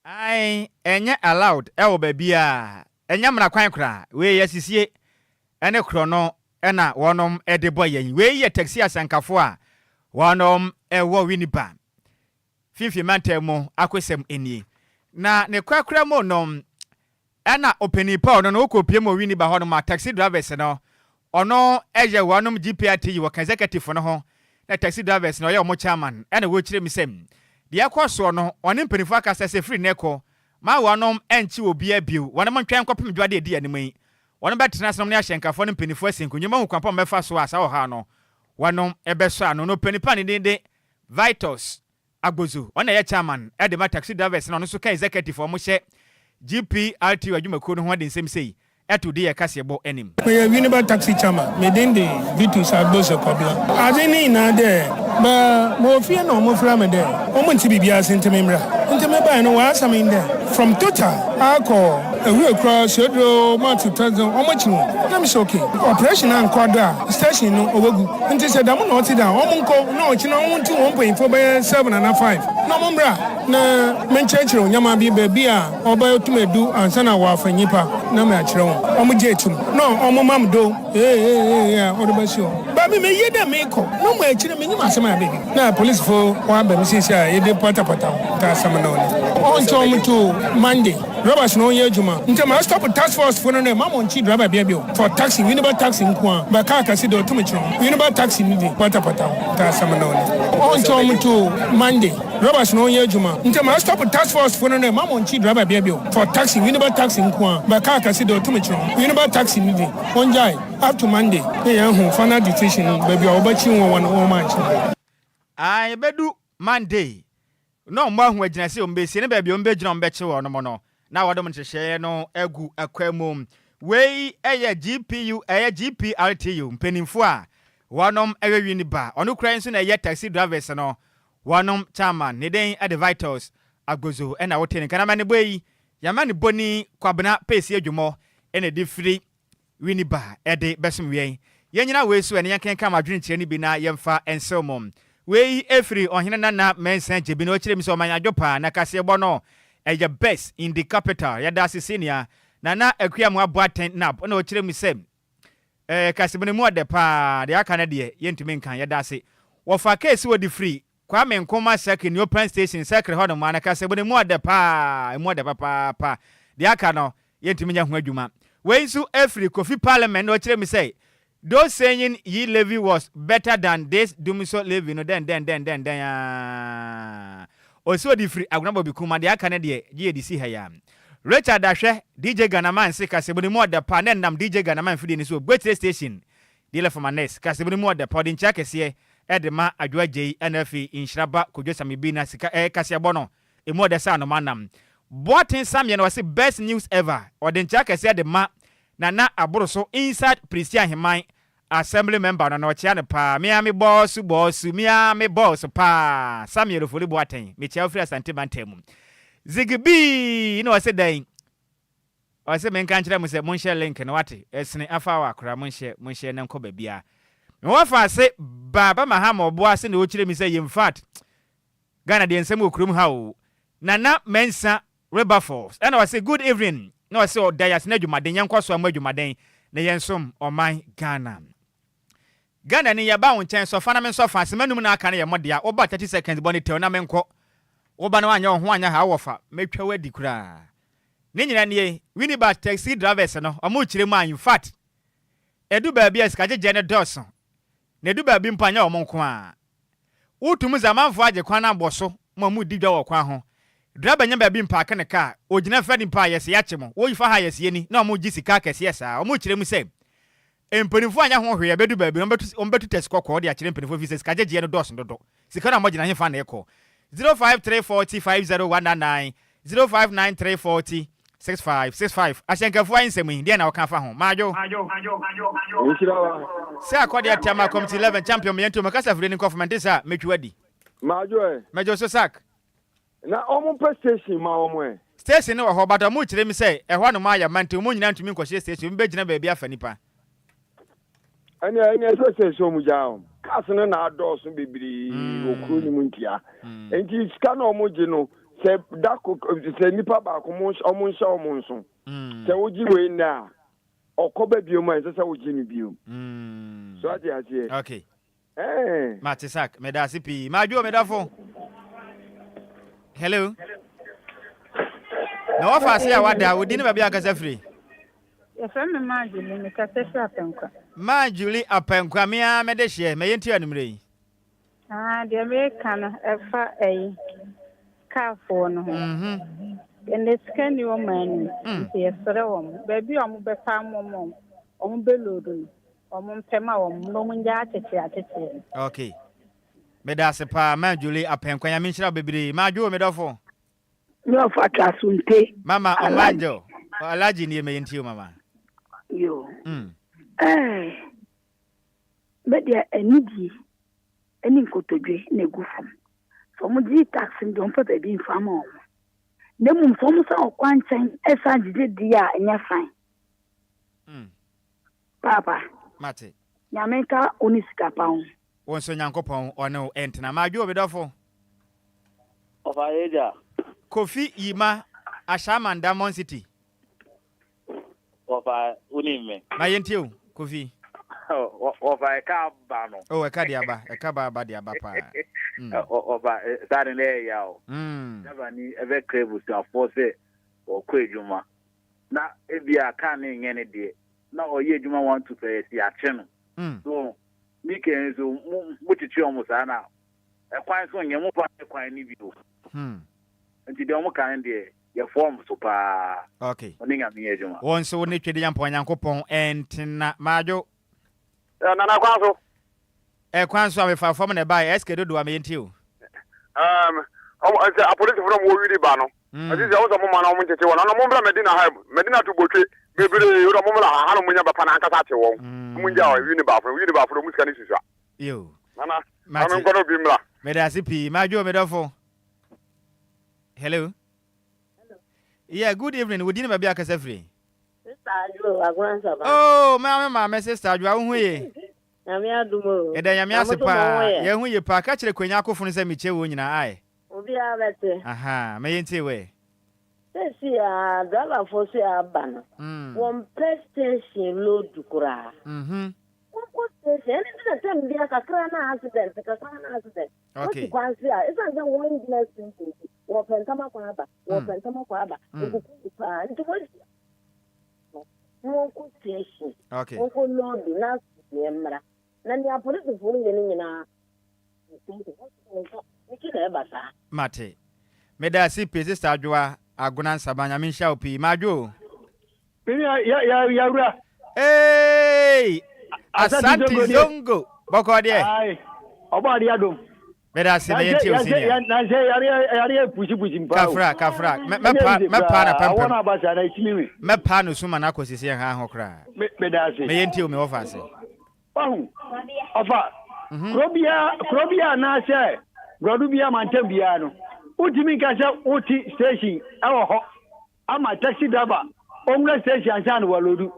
S1: ai enya allowed e wo ba bia enya mra kwan kra we yesisie ene kro no ena wonom ede boy yen we ye taxi asankafo a wonom e wo Winiba fifi mantemo akwesem eni na ne kwakra mo nom ena openi pa ono no ko pie mo Winiba ho no ma taxi drivers no ono eje wonom GPRT wo executive no ho na taxi drivers no ye omo chairman ena wo kire mi sem de akoso no one mpenifu aka sese free neko ma wonom enchi obi abiu wonom ntwen kopem dwade edi animai wonom betena som ne ahyenkafo no mpenifu asenku nyuma hu kwampa mefa so asa wo ha no wonom ebeso ano no penipa ne de Vitus Agbozu one ye chairman e de ma taxi drivers no so ka executive omo hye GPRT adwumaku no ho de nsem sei eto de ye kasebo enim
S12: we Winiba taxi chairman me den de Vitus Agbozu Kobla adeni na de But more fear no more from a day. Woman to be into member. Into member and was I mean there. From Total, alcohol, a real cross, your draw, multi thousand, how much more? Let me okay. Operation and quadra, station over. And they said, I'm not down. No, it's not 1.4 by 7 and 5. No, Mumbra. Na menchechiro nyama bi baby a oba otumedu ansana wa afanyipa na me achiro omo jetum no omo mamdo odobasio ba me yede me ko no mo achire me nyima asema baby na police fo wa ba me sisi a yede pata ta asema na oni on chom to Monday robbers no ye adwuma ntema stop task force fo no na mama onchi driver bia bio for taxi uniba taxi nko ba car kasi do otumechiro uniba taxi ni di pata ta asema na oni on chom to Monday robbers no ye adwuma ntema stop task force for no mama onchi driver bia bio for taxi uniba taxi nko ba car kasi do otumechiro uniba taxi ni di onjai up to Monday final decision baby obachi one match
S1: I bedu Monday no mba hu agina se ombesi ne baby ombegina ombeche wo no no na wadom nhehye no egu akwamum wei eye GPU eye GPRTU mpenimfo a wonom ewewi ni ba ono kran nso na eye taxi drivers no wonom chairman ne den at the vitals agbozo e na wote ne kana mane boyi yamane boni kwabena pesi adwumo e na difiri wini ba ede besum wien yenyina wesu ene yankenka madwene kire ni bi na yemfa enselmom wei efiri ohene nana mensan jebi no kire mi so manyajopa na kase ebo no eye best in the capital yada senior nana akuamu aboaten nap na kire mi sem kase bone mu ode pa de aka na de yentumi nkan yada se wo fa case wo di free kwa me nkoma second open station secret hono ma na kase bone mu ode pa de aka no yentumi nya ho adwuma when so every coffee parliament no kire me say those saying ye levy was better than this dumiso levy no then also the free aguna bi kuma de aka na de ye di si ha ya Richard Ahwe DJ Ghanaman se kasebuni mo de pa nam DJ Ghanaman fidi ni so great station DLFM Nes kasebuni mo de pa din cha kese e de ma Adwoa Agyei NFI Nhyiraba Kwadwo Sammy bi na sika kase bono e mo de sa no manam Boatin Sammy no say best news ever or den cha kese de ma na aboro so inside Christian Himan assembly member no chia ne pa me boss me boss pa Sammy lo foli Boatin me chia ofri asante bantam Zigby no say dan o say men kan kire mo say mon share link no wate esne afa wa akra mon share na nko ba bia me wa fa say baba mahama obo ase na o kire mi say in fact Ghana de ensem okrum ha o nana mensa River Falls and I say good evening no say o dias na dwumaden yankwa so amadwumaden na yensom oman Ghana ni yaba won chen so fa na men so fa se manum na aka na ye modea oba 30 seconds boni tel na menko oba na anya ho anya ha wofa metwa wadi kura ne nyina ne wini ba taxi drivers no omo kire mu in fact edu ba bia ska jeje ne doso na edu ba bi mpanya omo nko a utum zamanfo age kwan na boso mu didwa wo kwan ho driver nya ba bi mpa aka ne ka ogina fa ni mpa yesi ya chemo wo yifa ha yesi ni na omo gisika kese yesa omo kire mu se empenifo anya ho hwe bedu ba bi ombetu test kokko de akire empenifo fi se ska jeje ne doso dodo sika na mo gina hefa na eko 0534050199 0593406565 ashenkafu ansemi dia na wakafa ho majo se akodi atama committee 11 champion mento makasa fure ni government sa metwadi majo so sak
S13: na omo station ma omo
S1: station no ho bata mu kire mi se ehwa no ma ya mante mu nyina ntumi nkwohye station mbe gina ba bia fa nipa
S13: ani station mu jao kasene na adoso bibiri okuru ni muntia enti sika na omoje no se dako se nipa ba ko omo nso se oji we na okoba biom an se oji ni biom so ati
S1: okay Matisak medasi pi majo medafo hello na wafa se ya wada wodi ne ba bia kasa free
S14: Efrem Majuli ni kasese apenkwa.
S1: Majuli apenkwa mia medehye meyenti anumre.
S14: De me kana efa kafo no ho. Ende skani wo mani. Se sere wo. Baby o mo befa mo. O mo belodo. O mo mpema wo no mo nja atete.
S1: Okay. Medase pa Majuli apenkwa ya minchira bebiri. Majo medofo.
S14: No fa trasunte.
S1: Mama Omanjo. Alaji ni meyenti mama.
S14: Yo. But there enidi
S15: any cottage in a goof. Some G taxing don't put a being farm on. Nemum some saw one time as I did the year in your fine. Papa,
S1: Mate.
S15: Yameka Unisikapa.
S1: Once on Yankopon or no, and my job it awful.
S3: Of Aida.
S1: Kofi Ima Ashaman Damon City.
S3: Of Unime.
S1: My entio, Kofi.
S3: Of a cab bano.
S1: Oh, a cadiaba, a cababa, papa.
S3: Of a Saturday yao. Never need a very crable to force it or quajuma. Now, if you are coming any day, now or you want to play the action. So, Nikan is what you almost are now. A quiet one, you move on a quiet video. And you don't kind there. Your form super.
S1: Okay.
S3: Once
S1: so nature the young Yankopon and Majo.
S16: Nana Quanso.
S1: A Quanso, if I form a buy, ask do I mean to you.
S16: I put it from Woody Bano. This is also a woman I want to one. I'm a moment Medina to Butcher. Maybe you're a moment I don't win a Panacatacho. Munja, Unibar from Muscanisha.
S1: You.
S16: Nana, I'm going to be Mla.
S1: Medasipi, Majo Medofo. Hello. Yeah, good evening. We didn't be a free. Oh, my sister, you are away. And I am Yasipa. You will pack catch the Quinako from Semiche in eye. Aha, may you way.
S17: This year, driver for say ban. One PlayStation load to cry. One station, anything that a crana accident, a crana accident.
S1: Okay.
S17: It's not one blessing. Open Tamaquaba, open Tamaquaba.
S1: Okay.
S17: Uncle Lord, last year, Nanya political in our
S1: Mate. Medasipi, sister Adwoa Agyei Sikapa Apakan, Majo. Hey! Asante Zongo. Boko de.
S13: Aye. Oba dia dom.
S1: Medasi na yenti osini.
S13: Na say yare pushi mpa.
S1: Kafra. Me pa na pampa.
S13: Wona abasa na itimi.
S1: Me pa no suma na kosisi ha ho kra.
S13: Medasi.
S1: Me yenti o me ofa se.
S13: Wahu. Ofa. Krobia na say. Brodu bia mantem bia no. Utimi ka say uti station ewo ho. Ama taxi driver. Ongle station ansan walodu.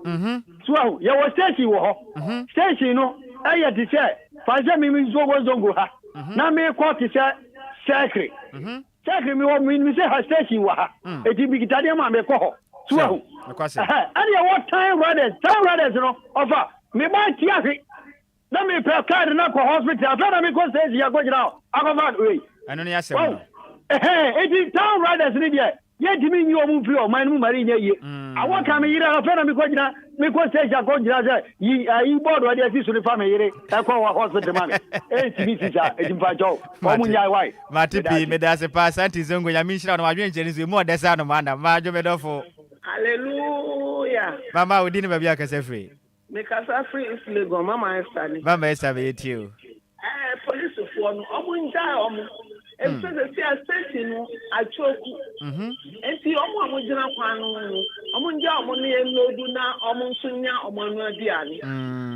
S13: So ya wo station wo ho. Station no aye ti say fanse mi zongo ha. Na me ko ti say secret. Secret mi say ha station wo ha. E ti bi kitade ma me ko ho. So ani ya what time riders no offer me ba ti afi. Na me pe card na ko hospital after na me ko station ya go jira. Akova we.
S1: Anu ne asem.
S13: E ti town riders ni dia. Ye dimi nyi omu free o man mu mari nye ye. Awon ka me yire after na me ko jina me ko station ko jira say yi board wa dia si so ni fa me yire e ko wa hospital man. E ti bi sisa e ti fa jo. Ko mu nya wai.
S1: Matipi me da se pa Santi Zongo ya minshira no madwen ncheni so mu odesa no manda majo medofo.
S18: Hallelujah.
S1: Mama udini ba bia kase free.
S18: Me kasa free is Lagos Mama Esther ni.
S1: Mama Esther be you.
S18: Police for no omo nja omo. E so the station no achoku. Enti omo amojina kwan no omo nja omo ne lodu na omo nsunya omo anu aduane.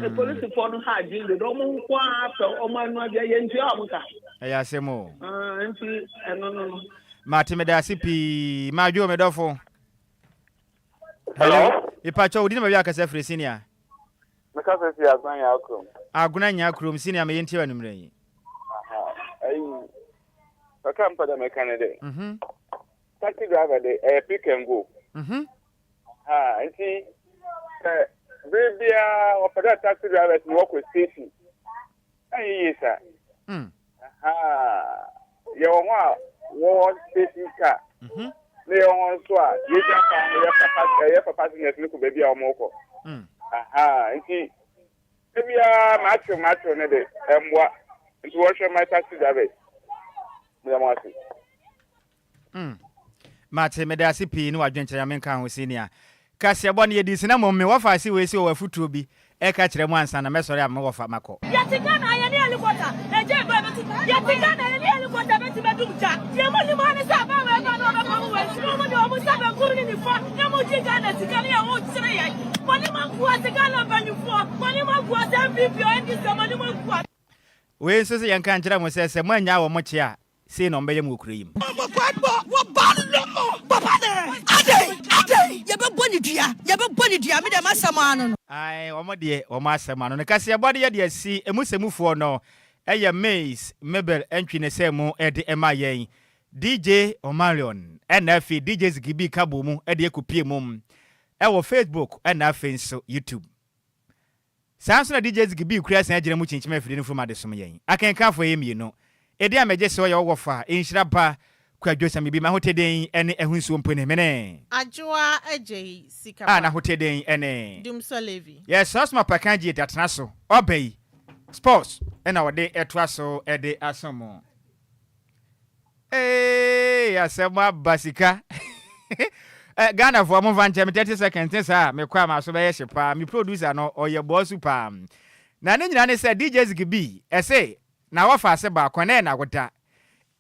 S18: E police for no ha din de omo kwa afa omo anu aduane ye nti omo ka.
S1: Eya semo.
S18: Enti no.
S1: Mati me da sipi majo medofo.
S16: Hello.
S1: Ipacho udini ba bia kase free senior.
S16: Mekasa si Aguna Nyakrom.
S1: Aguna Nyakrom senior me yenti wanumre yi.
S16: Ayi. Wakam pada mekanede. Taxi driver de pick and go. Nti bebia opada taxi driver ni work with station. Ayi yesa. Ye wo station car. Ne yo so a ye japa ye papa ni ku bebia o moko. Nti bebia macho ne de emwa. Nti wo hwe my taxi driver.
S1: Mate me da sipi ni wadwenche ya menka ho senior. Kasi abone ye disi na momme wafa si we si o wafutuo bi e ka kire mu ansa na mesori am wafa mako.
S19: Yatika na ye ni helicopter eje ba beti. Yatika na ye ni helicopter beti bedumja. Ye mo ni ma ni sa ba we ba no ba we. Mo ni o mo sa ba kuru ni fa. Na mo ji ga na tika ni ya wo tsire ye. Mo ni ma ku atika na banyufo. Mo ni ma ku asa MVP o ndi se mo ni ma ku
S1: we so say yanka nkyira mo say mo anya wo mo chia say no mbeye mo kura yim
S19: ye be boni dua me dem asama no
S1: ai wo mo de wo mo asama no ne kase ye bode ye de asi emusemufo no eye Maze Mabel entwi ne say mo e de ema yen DJ Omarion NF DJ Zigibi Kabo mu e de ekopie mum e wo Facebook NF nso YouTube Samson DJ Zigibi kura san agire mu chinchima afide no from adesom yen akenka fo ye mi no e de amege se ye wo fa Nhyiraba Kwadwo Sammy bi ma hoteden ene ehunsuo mpone mene
S2: Adwoa Agyei Sikapa
S1: na hoteden ene
S2: Dumso Levi
S1: yes Asma Apakan ji datena so obey sports ena wode etwa so ede asomo asema basika Ghana for mo van 30 seconds me kwa ma so be ye shepa me producer no oye boss pa na ne nyina ne say DJ Zigibi say na wafa ase ba kwane na goda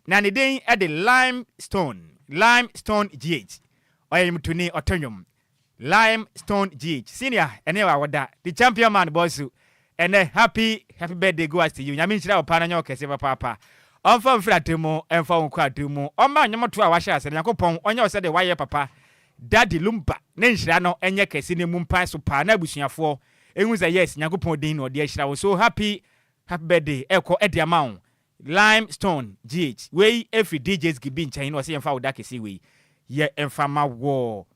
S1: na ne den e de limestone GH oye mtuni otonyum limestone GH senior ene wa woda the champion man boss ene happy birthday go as to you nyame nhyira opa na nyo kese papa onfa mfratemo enfa wonkwademu oma nyomoto a wahya ase yakopon onye ose de waye papa daddy Lumba ne nhyira no enye kese ne mumpa so pa na abusuafo ehun say yes yakopon din no de ahyira wo so happy birthday eko ediamount limestone GH we every DJs gibi nchen no say emfa woda kese we ye emfa ma wo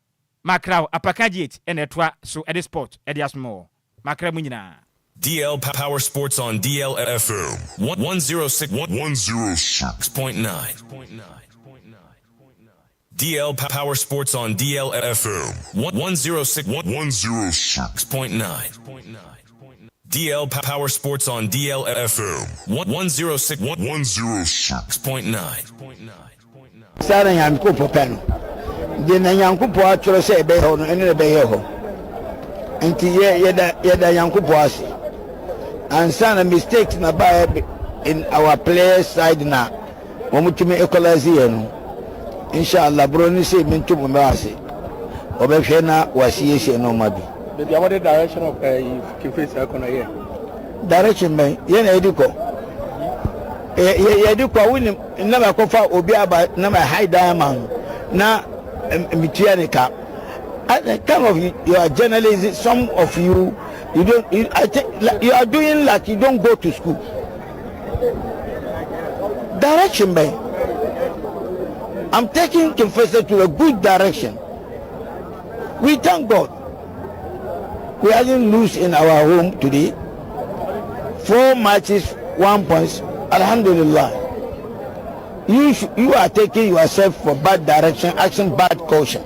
S1: makraw Apakan GH enetwa so at the sport ediasmo makra mu nyina
S20: DL Power Sports on DLFM 106.9. DL Power Sports on DLFM 106.9. DL Power Sports on DLFM 106.9.
S11: Sara Yankupo Peno. The Yankupo actually say Beho and the Beho. And Yeda Yankupo. And some mistakes na by in our players side na omutumi equalize no inshallah bro ni say mintu mbase obehwe na wasiye no mabi
S21: baby what the direction of Kife's akona here
S11: direction me ye na ediko ye ediko win na ba kofa obi aba na my high diamond na mitianika kind of you are journalism some of you you are doing like you don't go to school. Direction, man. I'm taking Confessor to a good direction. We thank God. We didn't lose in our home today. 4 matches, 1 point. Alhamdulillah. You are taking yourself for bad direction, action, bad caution.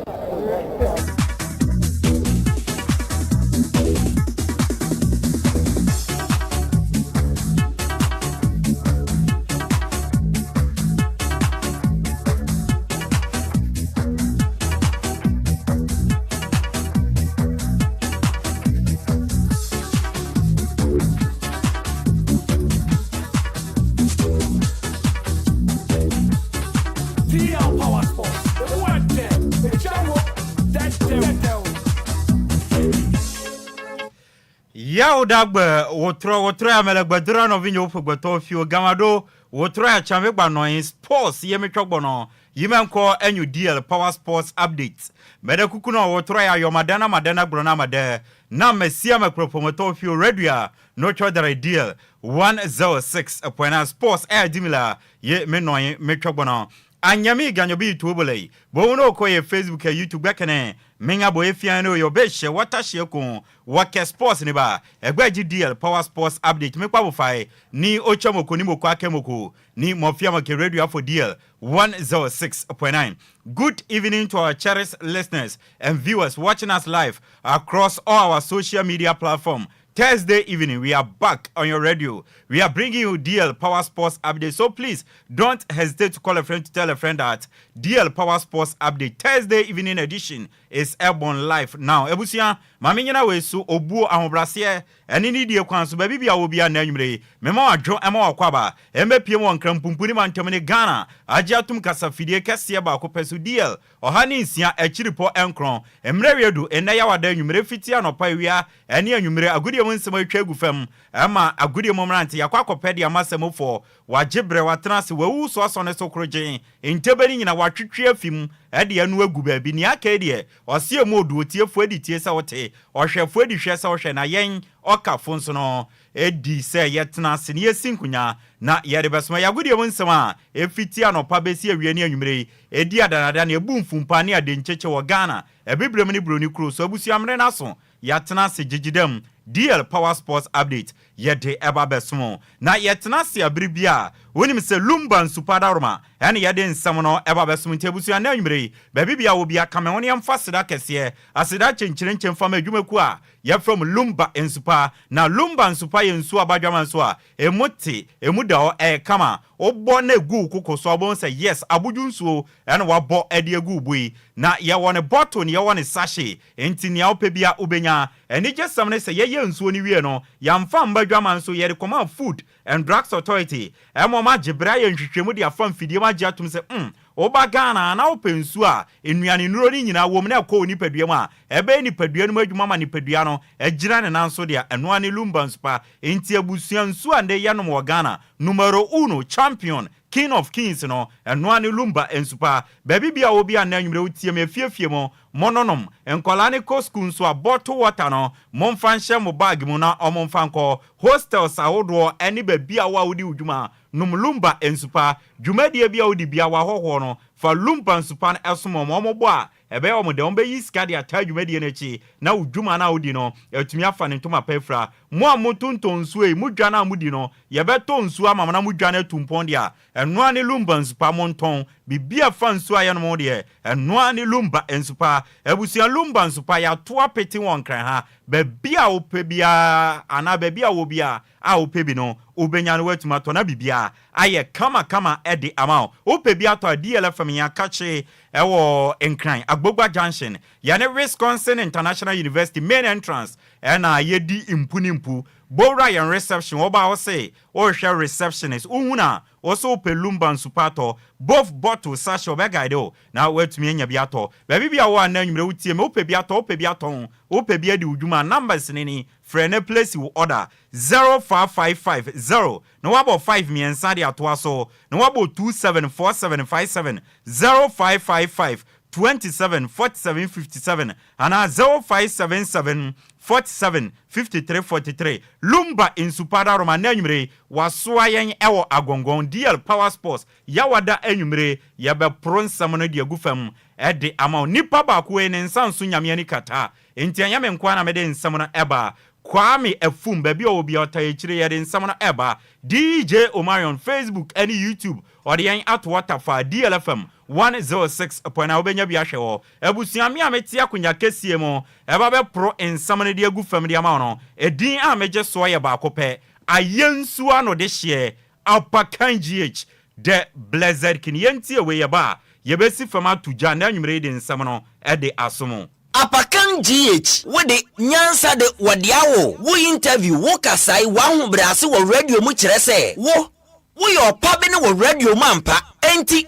S1: Yao dagbe wotro amelegbedra no vinyo fogbeto fio gamado wotro ya chamegba no in sports yemetwogbo no yimenko enyu DL Power Sports updates mede kuku no wotro ya yomadana grona made na mesia mekropomoto fio radio no chodere DL 106.9 sports air dimila ye menoye metwogbo no anyami ganyobi tubole bo no koye Facebook e YouTube bekene menga bo efiano yo beshe watashie ko wake sports ni ba egbaji DL Power Sports update mekwa bo fai ni ochomoko ni moko akemoko ni mofia make radio for DL 106.9. Good evening to our cherished listeners and viewers watching us live across all our social media platforms. Thursday evening, we are back on your radio. We are bringing you DL Power Sports Update. So please, don't hesitate to call a friend to tell a friend that DL Power Sports Update Thursday evening edition is airborne live now. Ebusia, mami nyina wesu obuo ahobrase eni ni die kwan so ba bibia wo bia na nwumre mema wadwo ema wakwaba emepie mo nkrampumpuni mantamene Ghana agiatum kasafidie kese ba akopesu DL ohani nsia akiripo enkron emrewedu ena ya wada nwumre fitia no pa wia eni nwumre agudi mu nsɛm atwa gu fam ɛma agudie mu mrante yakwa akɔpɛ de amasɛm for wagibre watena se wawu so aso ne so krogen ntebani nyina watwetwe afim ɛde anu agu baabi ni aka de ɔse mu odu otiefo adi tie sɛ wote ɔhwɛfo adi hwɛ sɛ wohwɛ na yɛn ɔkafo nso no edi sɛ yɛtena se ne yɛsinkunya na yɛde bɛsoma yagudie mu nsɛm a efiti anɔpa besi awie ne anwumere edi adanada na ebu mfumpa ne ade nkyekye wɔ Ghana ebibrem ne broni kuro so abusuamre naso yɛtena se gigidam DL Power Sports Update yɛde eba bɛsomo na yɛtena se abribia wonim sɛ Lumba nsupada roma ɛne yɛde nsɛm no eba bɛsomo ntiabusua na anwumere baabi bia wo bia kamɛwone yɛmfa seda kɛseɛ aseda kyenkyerɛnkyɛm fama adwumaku a yɛfrɛm Lumba nsupa na Lumba nsupa yɛ nsu abadwama nso a emote emuda hɔ kama obɔ na egu kokɔ so abɔ sɛ yes abudwu nsuo ɛne wabɔ ɛde egu bui na yɛwɔ ne bottle ne yɛwɔ ne sachet enti ne awopɛ bia obenya ɛne gyesɛm ne sɛ yɛyɛ nsuo ne wie no yɛmfa mbadwama nso yɛde kɔma Food and Drugs Authority ɛmɔma gyebra yɛ nhwehwɛmu de afa mfidie ma gye atom sɛ oba Ghana na wopɛ nsuo a enuane nuro ni nyina wom na ɛkɔ nipadua mu a ɛbɛ nipadua no adwuma ma nipadua no agyina ne nanso de ɛnoa ne Lumba nsupa enti abusua nsuo a ne yɛnom wɔ Ghana numero 1 champion King of Kings no ɛnoa ne Lumba nsupa baabi bia obi a na anwumere wotie me fiefie mo mononom enkola ne ko school nso a bottle water no momfa nhyɛ mo bag mu na ɔmomfa nkɔ hostels ahodoɔ ɛne baabi a wodi udwuma num Lumba nsupa dwumadie bia wodi bia wa hoho no fa Lumba nsupa no ɛsomo mo a ebe omo de ombe yi ska de ata dwumadie na chi na udwuma na wodi no atumi afa ne ntoma pafra mo amotonto nsuo yi mudwa na mudi no ye beto nsuo amama na mudwa na tumpon dia enoa ne Lumba nsupa monton bibia fa nsuo aye no mo de enoa ne Lumba nsupa ebusia Lumba nsupa ya to apeti won kran ha bebia opebia ana bebia wo bia a opebi no obenya no watuma to na bibia aye kama edi amao opebia to DLFM ya kache ewo Enquires Agbogba Junction yane Wisconsin International University main entrance na yedi impunimpu bora yan reception oba ho say o hwe receptionist uhuna also pe Lumba nsupato both bottle sachet obega do na watumi anya biato baby bia wo ananwumre wutie me opebia di udwuma numbers nini frene place you order 05550 no wabo 5 miensa de atoa so no wabo 274757 0555 27 47 57 ana 0577 47 53 43 Lumba insupada roma na anwumre wasoa yen ewo agongon DL Power Sports yawada anwumre yebe pro nsam no de agufam ede ama nipa ba ko en nsanso nyame ani kata enti anyame nkwa na mede nsam no eba Kwame efum baby obi otayechire yede nsam no eba DJ Omarion Facebook and YouTube odiyan atwata fa DLFM 106.9 obenya bi ahwe ho ebusuame ameti akonya kesie mo eba be pro ensam ne de agufam de ama no edin a meje so ye ba akopɛ ayensu ano de hye Apakan GH the blessed kin yenti we ye ba ye besi fama tuja na anwumre de nsam no ede asomo
S4: Apakan GH wode nyansa de wadiawo wo interview wo kasai wa hobrase wo radio mu kire se wo yo pabe ne wo radio mampa enti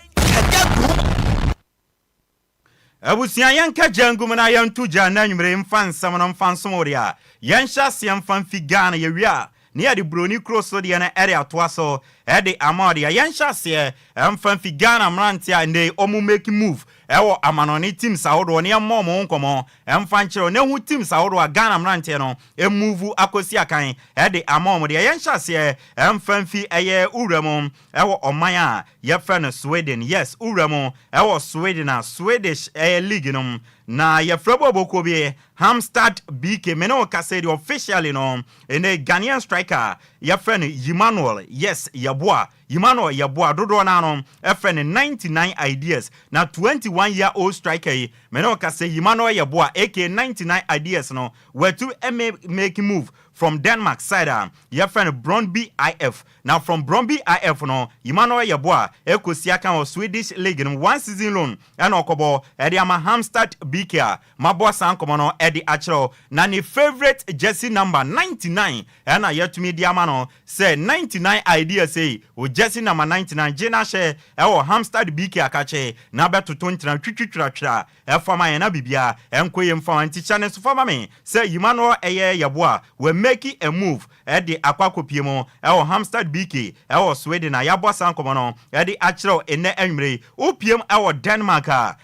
S1: abusia yanka jangum na yantu jana anwumre mfa nsam no mfa nsom de a yanhya se mfa mfi Ghana ye wia ne ade broni cross so de na ere atoa so ede amade yanhya se mfa mfi Ghana mrante a ne omu make move ewo amanoni teams ahodo ne ammo nkomo emfa nkyero ne hu teams ahodo a Ghana mrante no emuvu akosi akan ede ammo de yenhya se emfa mfi eye uram ewo oman a ye fa no Sweden yes uram ewo Sweden a Swedish league no na ye frabo boko bi Hamstad BK meno kasedi officially no ene Ghanaian striker ye fa no Emmanuel yes Yaboa Emmanuel Yaboa dodo na no FN 99 ideas na 21-year-old striker meno kase Emmanuel Yaboa AK 99 ideas no were to make move from Denmark side your friend Brøndby IF now from Brøndby IF no Emmanuel Yaboa ekosiaka of Swedish league in 1 season loan and okobo edi ama Hamstad BK my boss ankomo no edi achro na ni favorite jersey number 99 and yet to me diama no say 99 ideas say o jersey number 99 jena she ewo Hamstad BK akache na beto 20 na twitwitwatwa e fama na bibia enkoye mfa anti channel so fama me say Emmanuel Yaboa we make a move the Aquacopiemo, our Hamstad BK, our Sweden, Ayabo Sancomono, the Achro in the Emre, Opium, our Denmark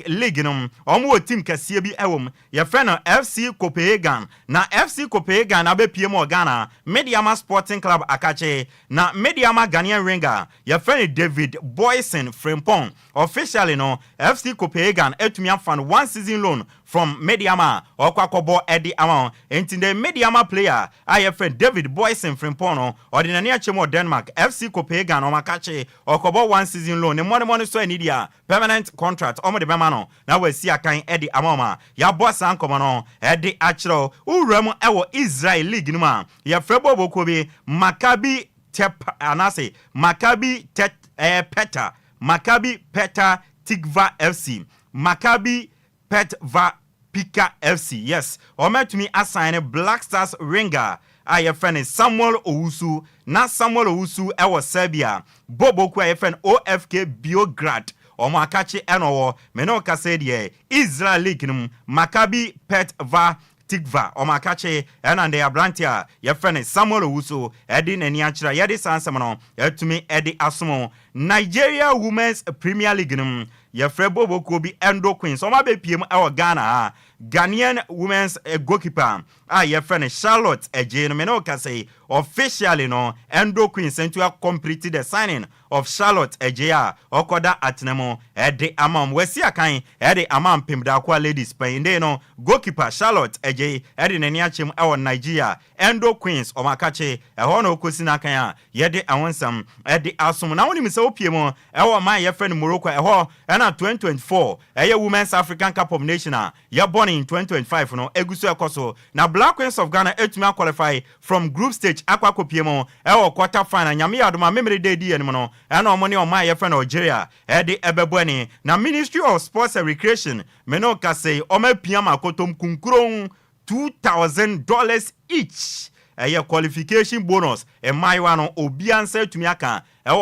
S1: Liginum, Omo Team Cassibi Ewum, your friend FC Copenhagen, na FC Copenhagen, Abe Piemo Ghana, Mediama Sporting Club Akache, na Mediama Ghanaian Ringer, your friend David Boyson Frimpong, officially no, FC Copenhagen, Etumian Fund 1 season loan from Mediama, or Kwakobo Eddie Amon, and the Mediama player, I have friend David Boyson Frimpono, or the Nanyachemo Denmark, FC Copenhagen, or Makache, or Kobo 1 season loan, and money so Nidia, permanent contract, Omo de Bemano, now we see a kind Eddie Amoma, ya boss Ancomono, Eddie Achro, Uremo Ewo Israel League Numa, ya Frebo Bokobi, Maccabi Tep Anase, Maccabi Peta, Maccabi Peta Tikva FC, Maccabi Petva Pika FC. Yes, or met me assign a Black Stars ringer. I friend is Samuel Owusu. Not Samuel Owusu, our Serbia. Bobo kwa friend OFK Biograd. Or Makachi Eno, Menoka said ye. Israel League, Maccabi Petva Tikva. Or Makache, and they are Brantia. Your friend is Samuel Owusu. Edin and Yanchra Yedi Sansamano. To me, Eddie Asumo. Nigeria Women's Premier League. Your friend Bobo Kobi Endo Queen. So my baby our Ghana. Ghanaian women's goalkeeper. Your friend Charlotte Agyei Menoka say officially no Endo Queen sent to have completed the signing of Charlotte Agyei Okoda Atnemo Ede Amam Wesia Kain Ede Amam Pimda Kwa ladies pay no goalkeeper Charlotte Agyei Ede Neniachim our Nigeria Endo Queens Omakache Hono Kusina Kaya Yede Awonsam Ede Asum now when so Piemo our my friend Morocco and 2024 Women's African Cup of Nations ya born in 2025 no Egusu Ekoso na Black Queens of Ghana etuma qualify from group stage Aquaco Piemo quarter final nyame adoma memory day di enimo no na omoni o my friend Nigeria ede ebebweni na Ministry of Sports and Recreation Menoka say o ma piama kotom kunkuron $2,000 each qualification bonus my one obianse tumiaka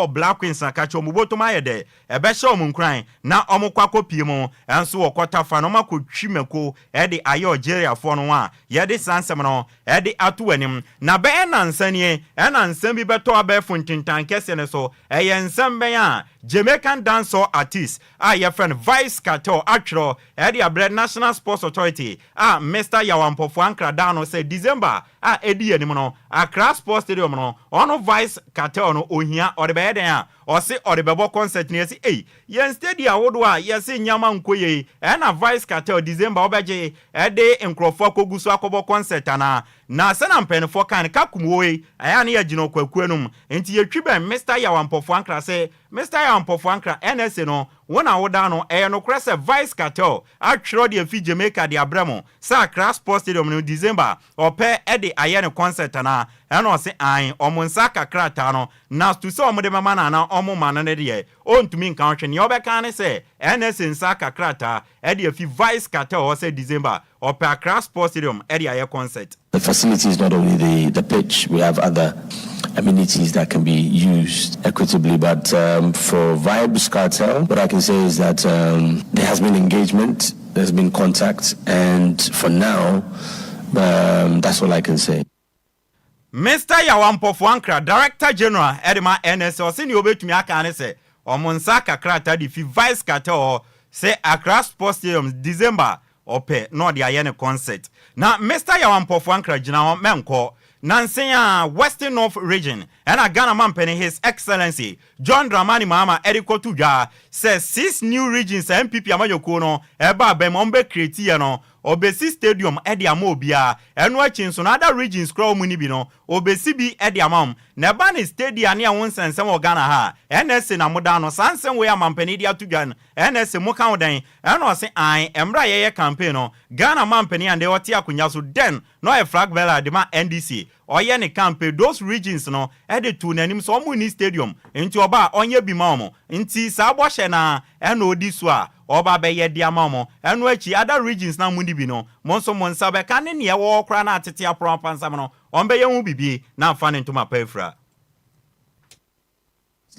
S1: Black Queens na kacho muboto mayede ebesha omunkran na omukwako piemo enso okota fa no makotwimeko aye Nigeria fo no a yede sansem no atu anim na be nansanie ensem bi beto abefo ntintan kese ne so ensem ben a Jamaican dancer artiste your friend Vice Cartel atro abre National Sports Authority Mr. Yawampofo Ankra Dano say December edi anim no Accra Sports Stadium no ono Vice Cartel no ohia or say or the bebo concert near say yen steady awodo a yesi nyama nkoye na Vice Cartel December obeje ede enkrofo koguso akobo concert na sena mpenfo kan kakumwe aya na yagino kwakuanum enti yetwibe Mr. Yawampofo Ankra say Mr. Yawampofo Ankra NSA no wona woda no no krese Vice Cartel atwro de fi Jamaica de abramo sa Accra Sports Stadium no December ope ede aye ne concert na no say an omonsa kakrata no na to say omode mama na omo manane de ontumi nka hwe ne obeka ne say NSA nsa kakrata ede fi Vice Cartel o say December ope Accra Sports Stadium ede aye concert.
S5: The facility is not only the pitch, we have other amenities that can be used equitably, but for Vibes Cartel, what I can say is that there has been engagement, there's been contact, and for now, that's all I can say.
S1: Mr. Yawampofo Ankra, Director General, Edema NSO, senior betumi aka ne se omonsa kakrata di fi Vice Cartel say Accra Sports Stadium December ope no de aye ne concert. Na Mr. Yawampofo Ankra gina menko Nansenya Western North Region and Ghana Mampeni His Excellency John Dramani Mahama Eriko Tuja says 6 new regions MPP Amayokono eba bemombe create no Obesi Stadium edi amobia enwa chinso na other regions kro muni bi no obesi bi edi amam na ba ne stadium ne wonsensem o Ghana ha NS na moda no sansen we amampani dia tugan NS mo kan dan eno se an emra ye campaign no Ghana mampani ande wote akunya so den no e flag bella de ma NDC oye ne campaign those regions no edi tu nanim so muni stadium enti oba onye bi ma omo enti sa bo hye na eno odi so a oba be ye dia mamo enu achi other regions na mundi bi no monso monsa be kan ne ye wo kra na atete apropansam no ombe ye hu bibie na afa ne ntoma pafra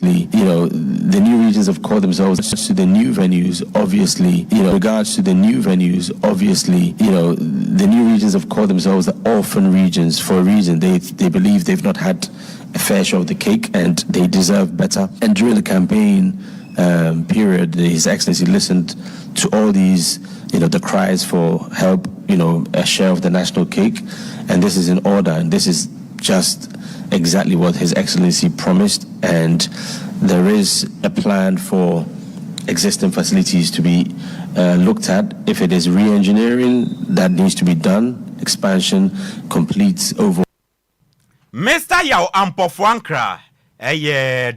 S5: The new regions have called themselves to the new venues, obviously, regards to the new venues, obviously, the new regions have called themselves the orphan regions for a reason. They believe they've not had a fair share of the cake and they deserve better. And during the campaign period, His Excellency listened to all these, the cries for help, a share of the national cake. And this is in order, and this is just exactly what His Excellency promised, and there is a plan for existing facilities to be looked at. If it is re-engineering that needs to be done, expansion completes over.
S1: Mr. Yao Ampofwankra,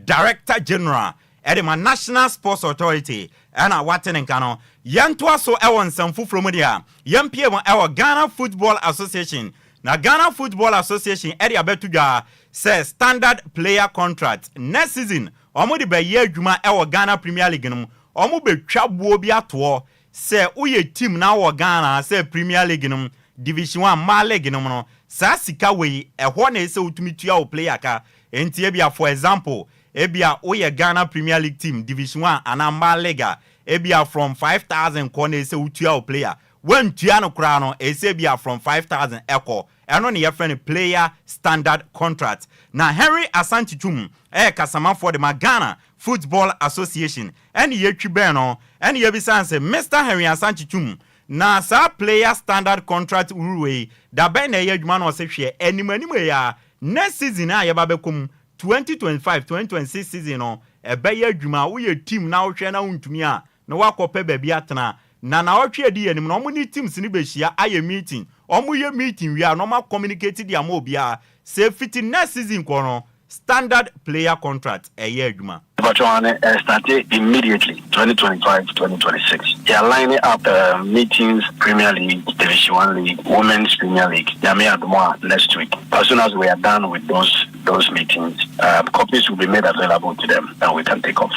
S1: Director General at the National Sports Authority, and a Waten and Kano, Yantua so Ewan Sanfu from Media, Yan PM our Ghana Football Association. Na Ghana Football Association area betuja says standard player contract next season omo de be ye adwuma e wo Ghana Premier League no omo betwa buo bi ato say uye team na wo Ghana say Premier League no Division 1 ma league no sa sika we ho na ese utumi tua wo player ka enti ebia for example ebia uye Ghana Premier League team Division 1 ana ma league ebia from 5,000 ko na ese utua wo player when Tiano Crano Esebia from 5,000 echo, and on your friend player standard contract. Now Henry Asantichum, Kasama for the Ghana Football Association, and Yechibeno, and Yebisan say Mr. Henry Asantichum. Now sa player standard contract uruwe, da ben yejman was share any money ya next season yababekum 2025-2026 season on a bayer juma we team now chena untumia no wakope baby atna. Na otwe edi enim no mo ni teams ni behia aye meeting omo ye meeting we are normal communicate dia mo bia say fit next season kono standard player contract eye adwuma
S7: but started immediately 2025-2026 they are lining up meetings Premier League, Division 1 League, Women's Premier League. They may Adwoa next week. As soon as we are done with those meetings, copies will be made available to them and we can take off.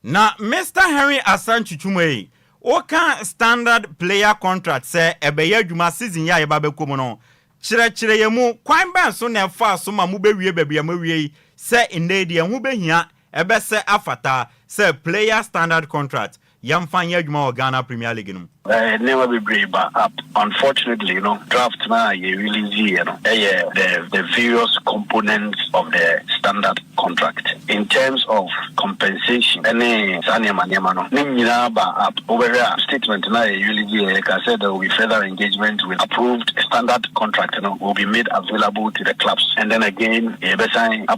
S1: Now Mr. Henry Asanchuchumwe Oka standard player contract say ebeye adwuma season ya yebabekom no chire yemu kwan ban so na fa so ma mu bewie bebia mawie say indeed hu behia ebe se afata say player standard contract yamfan ya adwuma o Ghana Premier League no
S7: never be brave but unfortunately draft na you really see the various components of the standard contract in terms of compensation any Nhyiraba over here statement na you really see like I said there will be further engagement with approved standard contract will be made available to the clubs and then again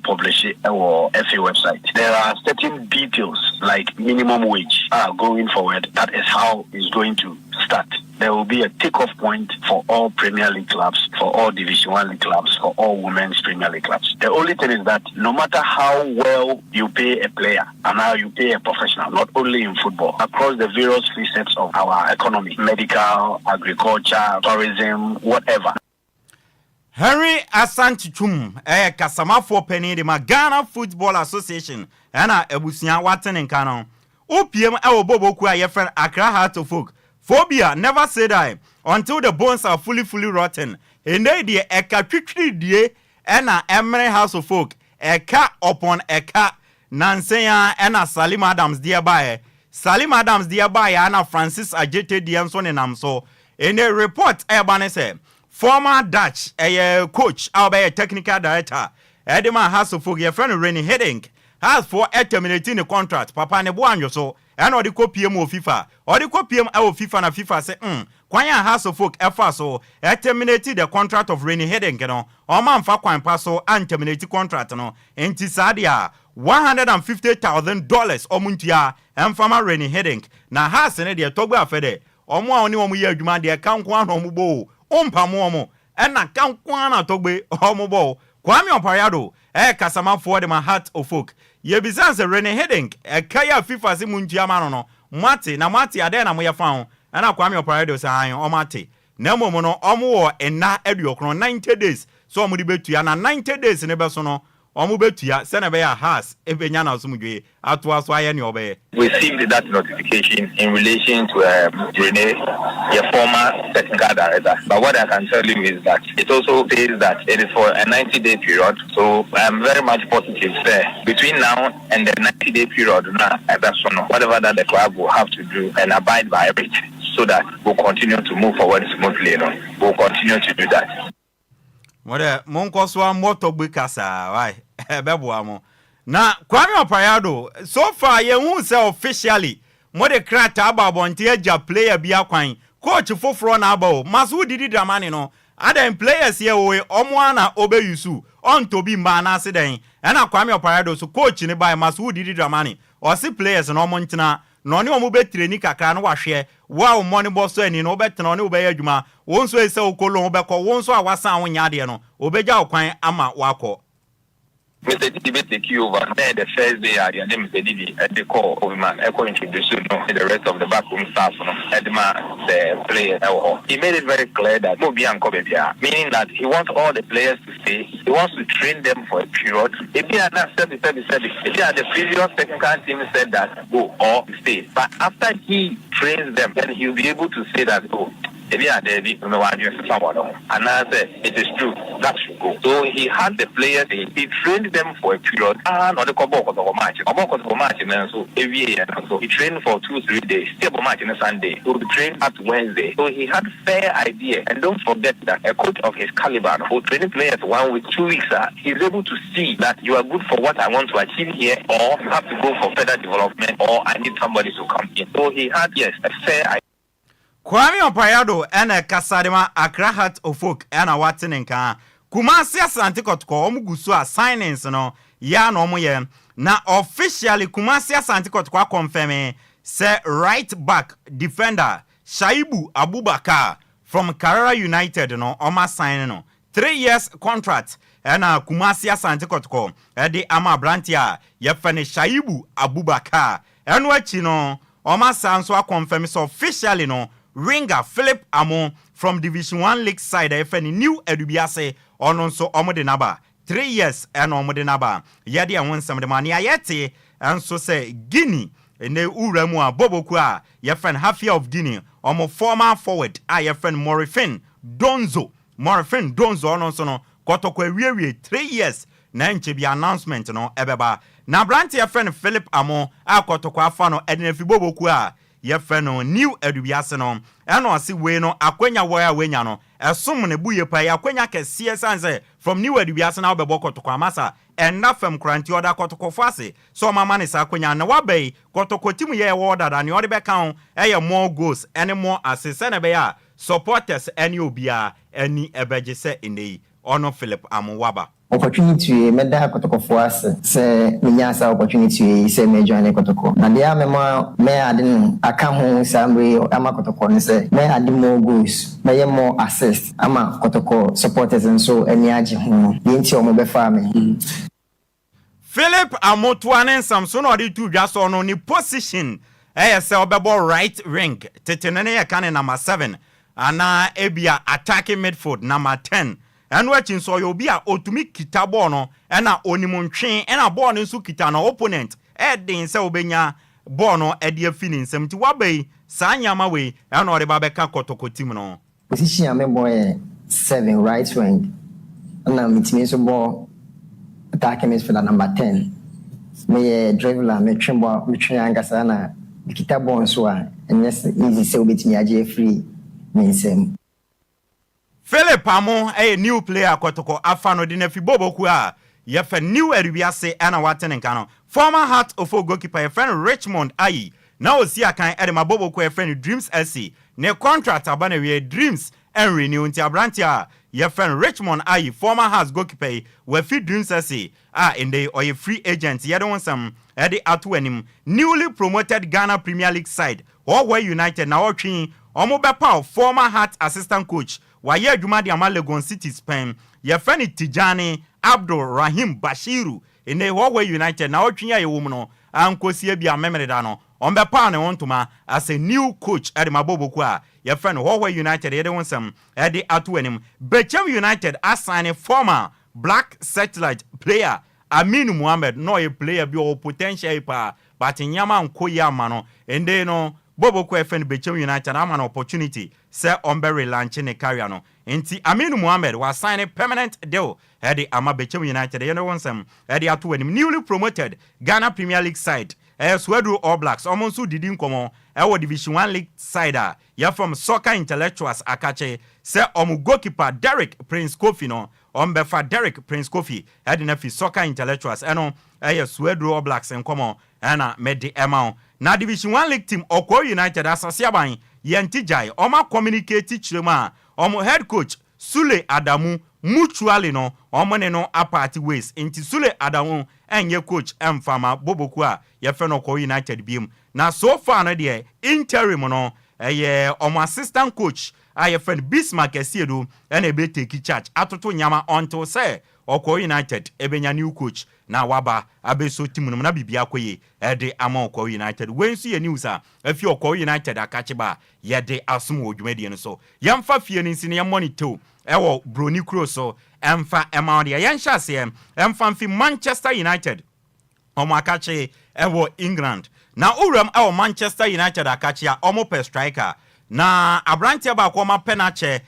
S7: publish it or FA website. There are certain details like minimum wage going forward. That is how it's going to start. There will be a take-off point for all Premier League clubs, for all Division 1 League clubs, for all Women's Premier League clubs. The only thing is that no matter how well you pay a player and how you pay a professional, not only in football, across the various facets of our economy, medical, agriculture, tourism, whatever.
S1: Henry Asantichum, kasama for penny the Ghana Football Association, and ebusia Waten and Canon. OPM Bobo Kwa your friend Accra Heart of Folk. Phobia never said I until the bones are fully rotten. And they dear eka twitri die ena Emery House of Folk eka upon eka Nanseya ena Salim Adams dearby. Salim Adams dearby ana Francis Ajete Dianson and Amso. In a report Ebane say former Dutch coach albeit technical director Edema House of Folk your friend Rennie Heading has for terminating the contract papa ne boanyo so and or the PM of FIFA or the PM of FIFA na FIFA say kwanya House of Folk efa so terminated the contract of Rennie Heading no o man fa kwan paso and terminate contract no enti sadia $150,000 omuntia emfama Rennie Heading na House ne de togba afede omo a oni omo ye adwuma de kan kwan no omubo ompamo omo na kan kwan na togbe omubo Kwame Opariado kasama for the Heart of Folk ye bizanse Rennie Heading kaya FIFA si muntia mano no mate ade na moya fa na Kwame Opariado sa ayo o mate na momo no omo wo ena aduokron 90 days so omo di betua na 90 days ne be so no omo betua se na be ya has ebenya na osumdwe atoa so aye ne obe.
S7: Received that notification in relation to Rene, your former technical director. But what I can tell you is that it also says that it is for a 90-day period. So I am very much positive there. Between now and the 90-day period, that's whatever that the club will have to do and abide by it, so that we'll continue to move forward smoothly. We'll continue to do that.
S1: What Monko so moto bikasa why beboamo na Kwame Opayado so far ye hu say officially mo de krata ababonte agya player bia kwan coach foforo na aba o maso didi dramane no adam players here we omo ana obeyusu on to be man aseden na Kwame Opayado so coach ni by maso didi dramane o si players no mo ntina no ne omo betreni kakra no wahwe wow money boss ani no betena no obey adwuma wonso ese okolo obekọ wonso awasa anwonya de no obegya okwan ama wakọ.
S7: Mr. Didi take you over. Then the first day, I name Mr. Didi at the call of man. I call introduction the rest of the backroom staff. And the player. He made it very clear that meaning that he wants all the players to stay. He wants to train them for a period. If he had not said it, the previous technical team said that go or stay. But after he trains them, then he'll be able to say that go. If you are there, and I said it is true, that should go. So he had the players, he trained them for a period, and on the match. So every year, so he trained for 2-3 days, stable match on a Sunday, so he trained at Wednesday. So he had fair idea, and don't forget that a coach of his caliber who training players 1 week, 2 weeks, he's able to see that you are good for what I want to achieve here, or you have to go for further development, or I need somebody to come in. So he had, yes, a fair idea.
S1: Kwame Opayado ene kasadema Accra Heart of Folk ena watinenka Kumasi Asante Kotoko omugusu a signings no ya no omuye na officially Kumasi Asante Kotoko confirm say right back defender Shaibu Abubakar from Carrera United no oma sign no 3 years contract ena Kumasi Asante Kotoko edi ama brantia yefene Shaibu Abubakar eno achi no oma sanso a confirm so officially no Ringer Philip Amo from Division 1 League side FN new Edubiase ono so omode naba 3 years and omode naba yedi an wonsam de mani ayete and so say Guinea ene uremu a boboku a yefen half year of Guinea omo former forward a yefen Morifin Donzo ono so no kotoko ewie 3 years na nche bi announcement no ebeba na brand yefen Philip Amo a kotoko afa no edenefi boboku a yefeno new edubiase no eno ase we no akwanya waya wenya no esum ne buye pa akwanya kese sanse from new edubiase na obebo kotoko amasa ena fam kranti oda kotoko fase so mama ne sa akwanya na wabai kotoko timu ye woda da ne ode be kan eye more goals any more assist na be ya supporters any obia any ebeje se enei ono Philip Amwaba
S6: opportunity meda kotoko force se minyasa opportunity se me join kotoko na dia me adin aka ho samre ama kotoko ne se me adi more goals me more assist ama kotoko supporters and so any age ho yenti o mo be fa me
S1: Philip Amotwane Samson odi tu dwa so no ni position se obebo right wing tetenene ye kan number 7 ana ebia attacking midfield number 10 and watching so you be a otumi kita ball no na onimuntwe na ball no nso kita na opponent din se obenya ball no e de afini nsem ti wabai sa nyama we na ode ba beka kotoko team no
S6: position am boy 7 right wing na mitimi so ball attacking midfield number 10 me dribbler me twembo angasa na kita ball nso a yes easy se obetimi age free me nsem
S1: Philip Amo a new player kotoko afano de na fiboboku a yefa new erubiase ana watenenka no former Heart of Folk goalkeeper your friend Richmond Ayi na osi akan edema boboku your friend Dreams SC ne contract abana we Dreams and renew until abrantia your friend Richmond Ayi former Heart goalkeeper we fit Dreams SC in the or a free agent ye don some edi atwenim newly promoted Ghana Premier League side Orwell United na otwi omo bepa former Heart assistant coach Waye adwuma de ama Legon City Spain ye fani Tijani Abdul Rahim Bashiru ene Orwell United na otwia ye wom no ankosie bia memere da no ombe pa ne wontuma as a new coach at maboboku a ye fani Orwell United ye de wonsam e de atoanim Bechem United assign former Black Satellite player
S8: Aminu Mohammed no a player bi o potential pa but nyama nko ya ma no ende no Bobo ko FN Bechem United am an opportunity say ombe relaunch ne career no enti Aminu Mohammed was sign a permanent deal headi ama Bechem United you know wonsem headi ato anim newly promoted Ghana Premier League side Swedru All Blacks omonso didi nkomo Division 1 League side ya from Soccer Intellectuals akache say goalkeeper Derek Prince Kofi no ombefa Derek Prince Kofi headi na fi Soccer Intellectuals eno Swedru All Blacks nkomo ana medi emao na Division 1 League team Okwo United asasiaban yentijai oma communicate chirema omo head coach Sule Adamu mutually no omo ne no apart ways inti Sule Adamu enye coach emfama boboku a ye fe no Okwo United biem na so far no de interim no omo assistant coach aye friend Bismarck Esiedu ene be take charge atoto nyama until say Okwo United ebenya new coach na waba abeso team no na bibia koye ede ama Okwo United wensu ye news a afi Okwo United akacheba yede asum odwumadi no so yamfa fie ni sine monitor ewo broni kro so emfa emawde yansha se emfa mfi Manchester United omo akache ewo England na uram ewo Manchester United akache a omo per striker na abrantia ba akoma penache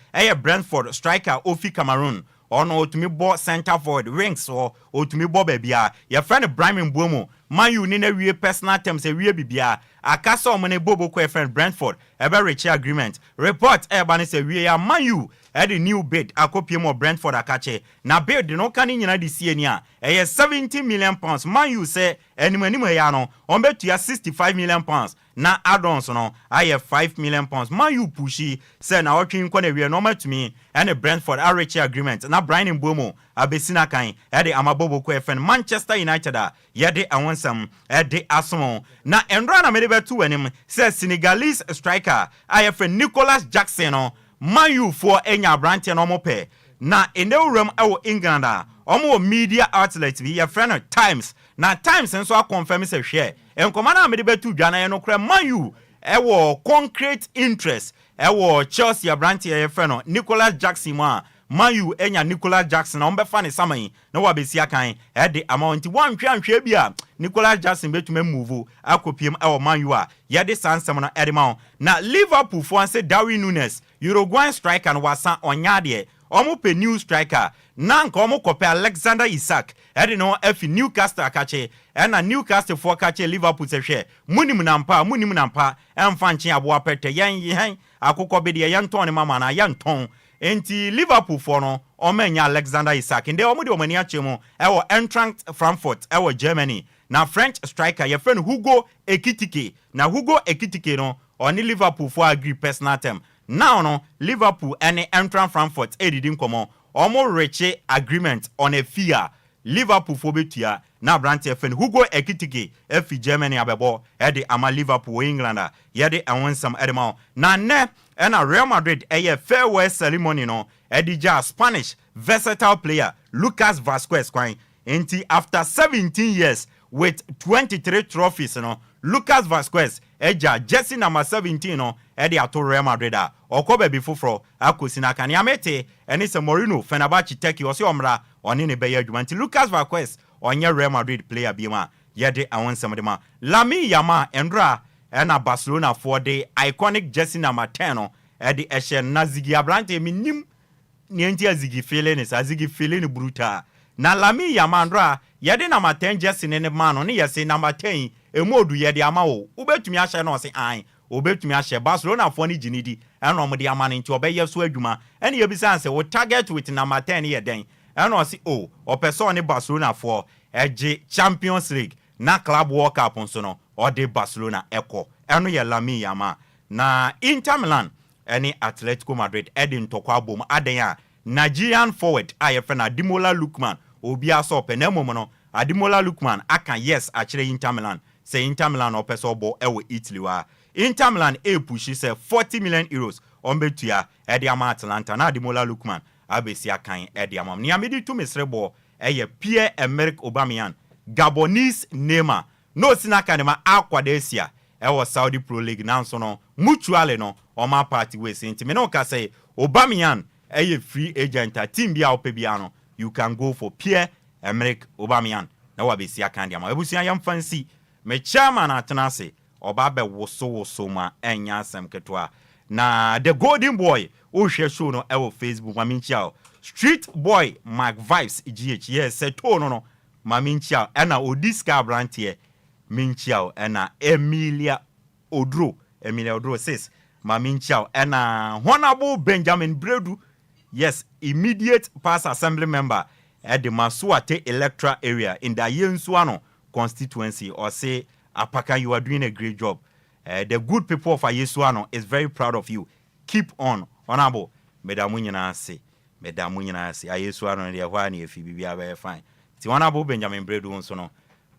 S8: Brentford striker ofi Cameroon ono otumi bo center forward wings or otumi bo bebia your friend Brian Mbuomo man you ni na wie personal terms e wie bibia akasa omene bobo ko friend Brentford ebe reach agreement report eba ne se wie ya man you the new bid akopiem of Brentford akache na bid no kan nyina de sie ni a 70 million pounds man you say animanimu ya no on betu ya 65 million pounds na add-ons no aye 5 million pounds man you pushi say na otwin ko na wie no matumi and Brentford reach agreement na Brian Mbuomo abesina kan the amabobo ko FN Manchester United yede awonsam de aso na endra na mede betu anim say Senegalese striker aye friend Nicholas Jackson no man you for enya branch no mo pe na enewuram ewo England omo media outlet bi your friend Times na Times nso a confirm say hwe enkoma na mede betu dwana ye no kra man you ewo concrete interest ewo Chelsea branch ye friend Nicholas Jackson man you enya Nicholas Jackson na ombefa ne saman na wabesi akan de amount one hwanhwe bia Nicholas Jackson betume move akopiem ewo man you yede sansem no edema na Liverpool for say Darwin Nunes Uruguayan striker no wasa onyade omo pe new striker na nka omo kope Alexander Isak no efi Newcastle akache na Newcastle for kache Liverpool se hwe munim nampa emfa nche aboa pete yen akokọ be de yen ton ne mama na yen ton enti Liverpool for no omenya Alexander Isak nde omo de omani achemo ewo Eintracht Frankfurt ewo Germany na French striker your friend Hugo Ekitike na Hugo Ekitike no oni Liverpool for agree personal term now no Liverpool and Eintracht Frankfurt edidin komo omo reche agreement on a fee Liverpool for betua na branch friend Hugo Ekitike efi Germany abebo ede ama Liverpool England yede awonsam edema na ne na Real Madrid farewell ceremony no edija Spanish versatile player Lucas Vazquez kwan enti after 17 years with 23 trophies no Lucas Vazquez eja jersey number 17 no edi ato Real Madrid okobe bi foforo akosina kan yamete eni se Mourinho Fenerbahce Turkey osi omra oni ne be yadwuma nti Lucas Vazquez onye Real Madrid player bi ma yede awonsam de ma Lamine Yamal endra na Barcelona for the iconic jersey number 10 no edi ehye nazigi abrante minim nienti azigi feeling is azigi feeling brutal na Lamine Yamal endra yede number 10 jersey ne man no ne yesi number 10 emodu yede ama wo ubetumi ahye no se an obetumi ahye Barcelona for ni ginidi eno mo de ama nti obeye so adwuma ene yebisa se wo target with number 10 ye den eno se opeso ne Barcelona for eje Champions League na Club World Cup nso no ode Barcelona eko eno ye Lamine Yamal na Inter Milan ene Atletico Madrid edin tokwa bom aden Nigerian forward ayefena Ademola Lookman obi aso penemo no Ademola Lookman akan yes akire Inter Milan say Inter Milan opeso bo ewo Italy wa Inter Milan push say 40 million euros on betua ama Atalanta na Ademola Lookman abesi akan amam ni amedi to mesrebo Pierre-Emerick Aubameyang Gabonese Neymar no sinakanema akwadesia ewo Saudi Pro League nanso no mutually no oma party we senti me no ka say Aubameyang free agent team bia opebia no you can go for Pierre Emerick Aubameyang na wabesi akandi ama ebusia yam fancy me chairman atenase oba be woso ma enya asem ketwa na the golden boy o hwe show no e wo Facebook maminchia street boy Mark Vibes GH yes seto no maminchia ena odiska brantie minchia ena Emilia Odro says maminchia ena honorable Benjamin Bredu yes immediate past assembly member at the Masuate electoral area in the Yensuano constituency or say Apakan, you are doing a great job. The good people of Ayesuano is very proud of you. Keep on. Honorable. Medamunyana say. Ayesuano and the Awani if you be very fine. Si honorable Benjamin Bredu sono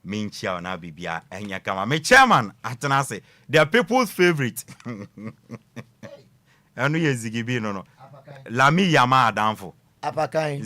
S8: minchia na bibia enya kama. Me chairman atanase. They are people's favorite. Anu ye zigibi no. Lami yama adamfo.
S9: Apakan.